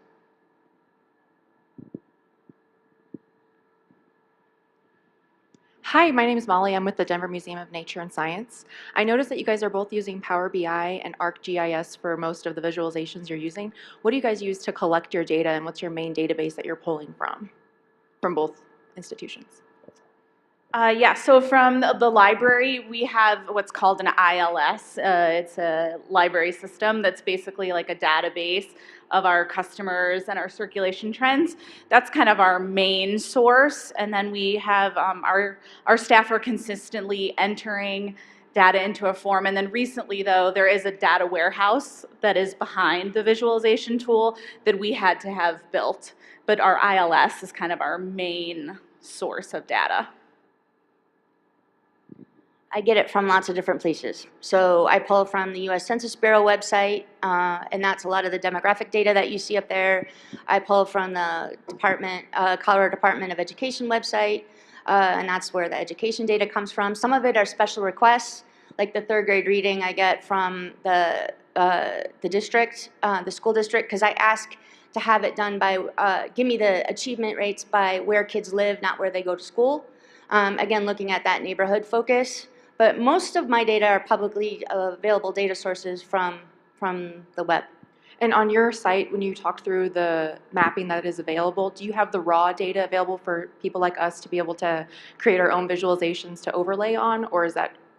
Hi, my name is Molly. I'm with the Denver Museum of Nature and Science. I noticed that you guys are both using Power BI and ArcGIS for most of the visualizations you're using. What do you guys use to collect your data, and what's your main database that you're pulling from both institutions? Yeah, so from the library, we have what's called an ILS. It's a library system that's basically like a database of our customers and our circulation trends. That's kind of our main source. And then we have our staff are consistently entering data into a form. And then recently, though, there is a data warehouse that is behind the visualization tool that we had to have built. But our ILS is kind of our main source of data. I get it from lots of different places. So I pull from the U.S. Census Bureau website, and that's a lot of the demographic data that you see up there. I pull from the Colorado Department of Education website, and that's where the education data comes from. Some of it are special requests, like the third grade reading I get from the district, the school district, because I ask to have it done by, give me the achievement rates by where kids live, not where they go to school. Again, looking at that neighborhood focus. But most of my data are publicly available data sources from the web. And on your site, when you talk through the mapping that is available, do you have the raw data available for people like us to be able to create our own visualizations to overlay on, or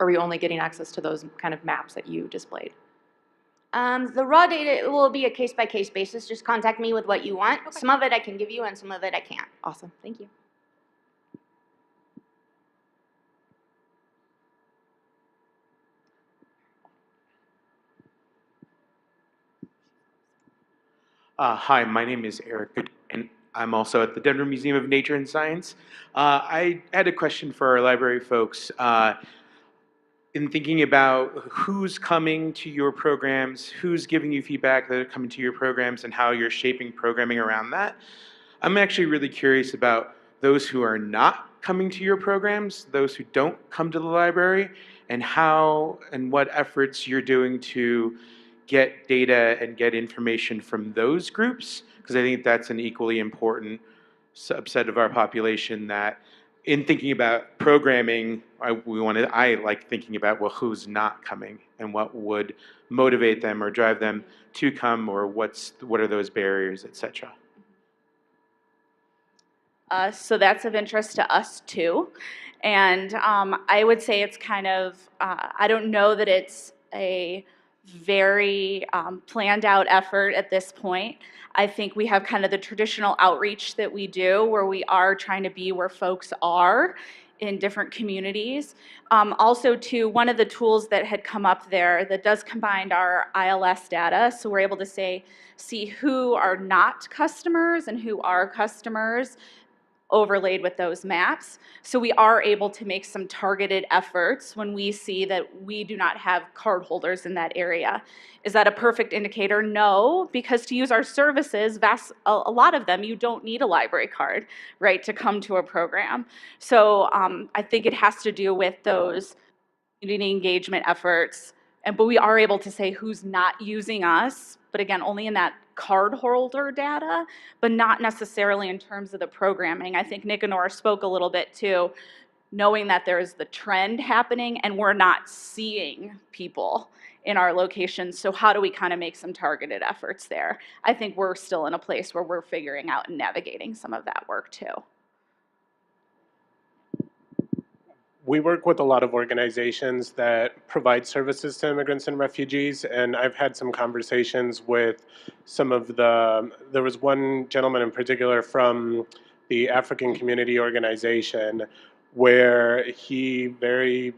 are we only getting access to those kind of maps that you displayed? The raw data will be a case-by-case basis. Just contact me with what you want. Okay. Some of it I can give you, and some of it I can't. Awesome. Thank you. Hi, my name is Eric Good, and I'm also at the Denver Museum of Nature and Science. I had a question for our library folks. In thinking about who's coming to your programs, who's giving you feedback that are coming to your programs, and how you're shaping programming around that, I'm actually really curious about those who are not coming to your programs, those who don't come to the library, and how and what efforts you're doing to get data and get information from those groups, because I think that's an equally important subset of our population that in thinking about programming, I like thinking about, well, who's not coming and what would motivate them or drive them to come, or what are those barriers, etc. So that's of interest to us too. And I would say it's kind of, I don't know that it's a very planned out effort at this point. I think we have kind of the traditional outreach that we do where we are trying to be where folks are in different communities. Also too, one of the tools that had come up there that does combine our ILS data, so we're able to see who are not customers and who are customers overlaid with those maps. So we are able to make some targeted efforts when we see that we do not have card holders in that area. Is that a perfect indicator? No, because to use our services, a lot of them, you don't need a library card, right, to come to a program. So I think it has to do with those community engagement efforts. But we are able to say who's not using us, but again, only in that card holder data, but not necessarily in terms of the programming. I think Nick and Nora spoke a little bit too, knowing that there's the trend happening and we're not seeing people in our locations. So how do we kind of make some targeted efforts there? I think we're still in a place where we're figuring out and navigating some of that work too. We work with a lot of organizations that provide services to immigrants and refugees, and I've had some conversations with some of there was one gentleman in particular from the African Community Organization where he very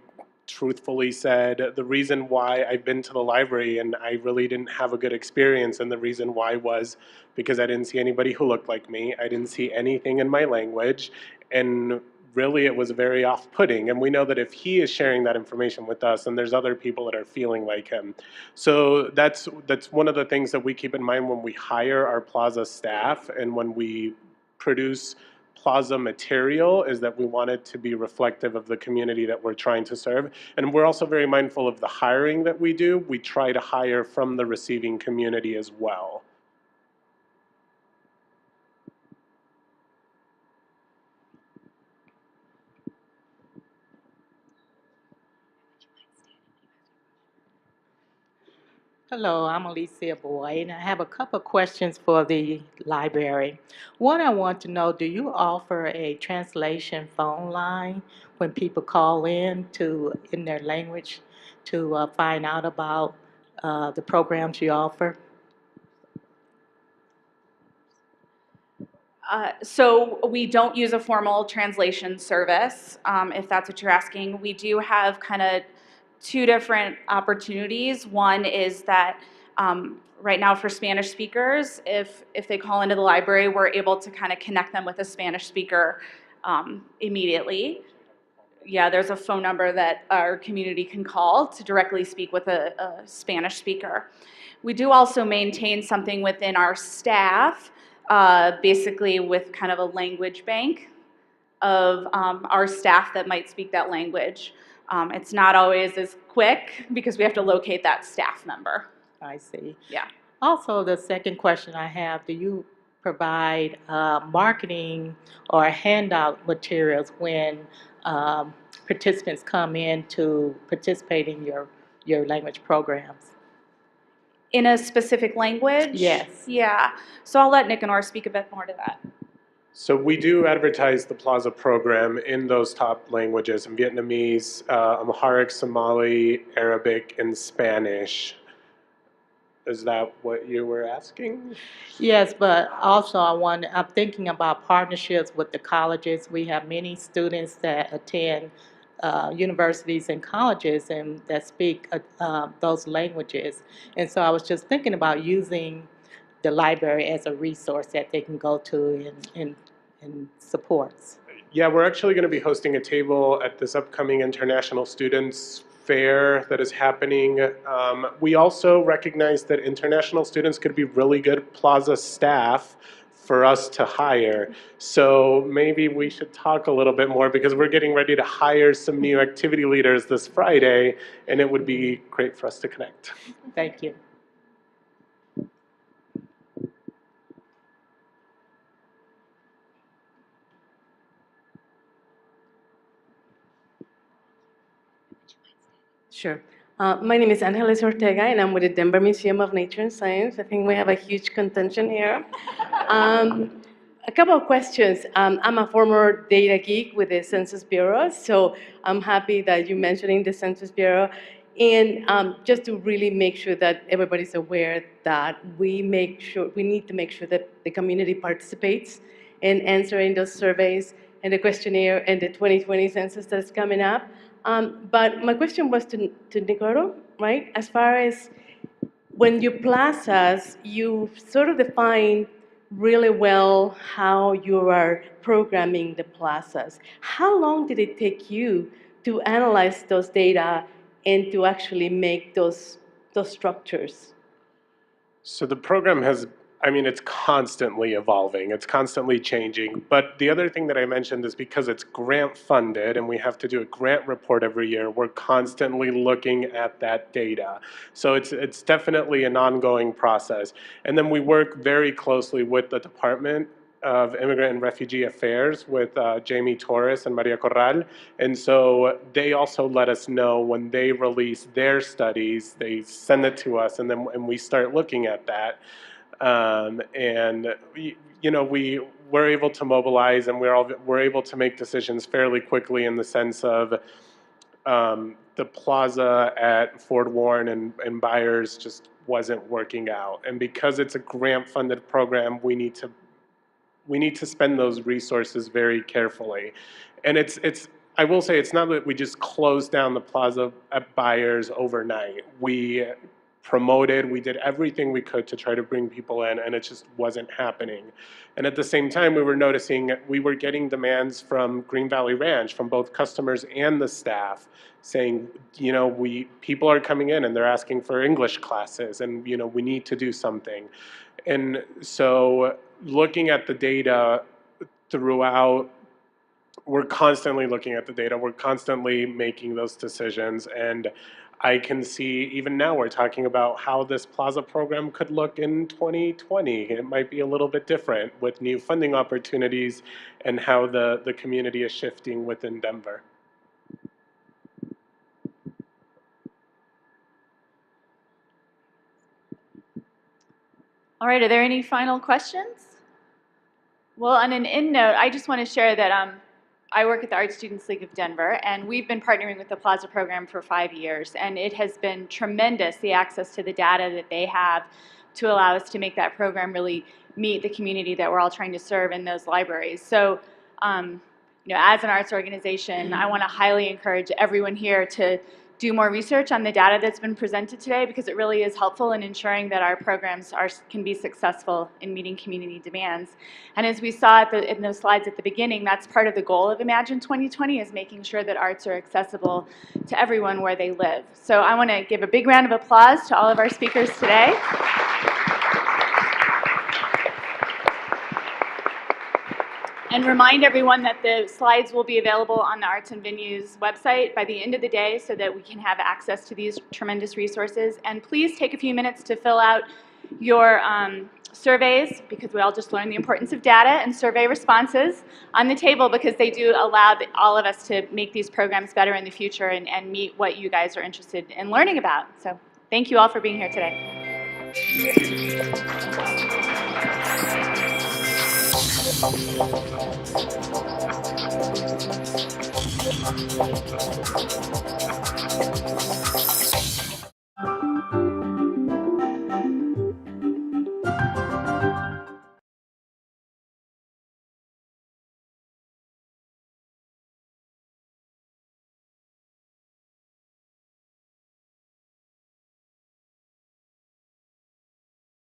truthfully said, the reason why I've been to the library and I really didn't have a good experience, and the reason why was because I didn't see anybody who looked like me, I didn't see anything in my language, and really it was very off-putting. And we know that if he is sharing that information with us, then there's other people that are feeling like him. So that's one of the things that we keep in mind when we hire our Plaza staff and when we produce Plaza material, is that we want it to be reflective of the community that we're trying to serve. And we're also very mindful of the hiring that we do. We try to hire from the receiving community as well. Hello, I'm Alicia Boyd, and I have a couple of questions for the library. One, I want to know, do you offer a translation phone line when people call in their language to find out about the programs you offer? So we don't use a formal translation service, if that's what you're asking. We do have kind of two different opportunities. One is that right now for Spanish speakers, if they call into the library, we're able to kind of connect them with a Spanish speaker immediately. Yeah, there's a phone number that our community can call to directly speak with a Spanish speaker. We do also maintain something within our staff, basically with kind of a language bank of our staff that might speak that language. It's not always as quick because we have to locate that staff member. I see. Yeah. Also, the second question I have, do you provide marketing or handout materials when participants come in to participate in your language programs? In a specific language? Yes. Yeah. So I'll let Nicanor speak a bit more to that. So we do advertise the Plaza program in those top languages, in Vietnamese, Amharic, Somali, Arabic, and Spanish. Is that what you were asking? Yes, but also I'm thinking about partnerships with the colleges. We have many students that attend universities and colleges and that speak those languages. And so I was just thinking about using the library as a resource that they can go to and supports. Yeah, we're actually going to be hosting a table at this upcoming International Students Fair that is happening. We also recognize that international students could be really good Plaza staff for us to hire. So maybe we should talk a little bit more because we're getting ready to hire some new activity leaders this Friday, and it would be great for us to connect. Thank you. Sure. My name is Angeles Ortega, and I'm with the Denver Museum of Nature and Science. I think we have a huge contention here. A couple of questions. I'm a former data geek with the Census Bureau, so I'm happy that you're mentioning the Census Bureau. And just to really make sure that everybody's aware that we need to make sure that the community participates in answering those surveys and the questionnaire and the 2020 census that's coming up. But my question was to Nicolo, right? As far as when you plazas, you sort of define really well how you are programming the plazas. How long did it take you to analyze those data and to actually make those structures? So the program has, it's constantly evolving, it's constantly changing. But the other thing that I mentioned is because it's grant funded and we have to do a grant report every year, we're constantly looking at that data. So it's definitely an ongoing process. And then we work very closely with the Department of Immigrant and Refugee Affairs with Jamie Torres and Maria Corral. And so they also let us know when they release their studies, they send it to us and we start looking at that. And we were able to mobilize, and we're able to make decisions fairly quickly in the sense of the plaza at Fort Warren and Byers just wasn't working out. And because it's a grant-funded program, we need to spend those resources very carefully. And I will say it's not that we just closed down the plaza at Byers overnight. We promoted, we did everything we could to try to bring people in, and it just wasn't happening. And at the same time, we were noticing we were getting demands from Green Valley Ranch, from both customers and the staff, saying, people are coming in and they're asking for English classes, and we need to do something. And so looking at the data throughout, we're constantly looking at the data, we're constantly making those decisions, and I can see even now we're talking about how this plaza program could look in 2020. It might be a little bit different with new funding opportunities and how the community is shifting within Denver. All right, are there any final questions? Well, on an end note, I just want to share that I work at the Art Students League of Denver, and we've been partnering with the Plaza program for 5 years, and it has been tremendous, the access to the data that they have to allow us to make that program really meet the community that we're all trying to serve in those libraries. So, as an arts organization, I want to highly encourage everyone here to do more research on the data that's been presented today, because it really is helpful in ensuring that our programs can be successful in meeting community demands. And as we saw in those slides at the beginning, that's part of the goal of Imagine 2020, is making sure that arts are accessible to everyone where they live. So I want to give a big round of applause to all of our speakers today. And remind everyone that the slides will be available on the Arts and Venues website by the end of the day so that we can have access to these tremendous resources. And please take a few minutes to fill out your surveys, because we all just learned the importance of data and survey responses on the table, because they do allow all of us to make these programs better in the future and meet what you guys are interested in learning about. So thank you all for being here today. Thank you.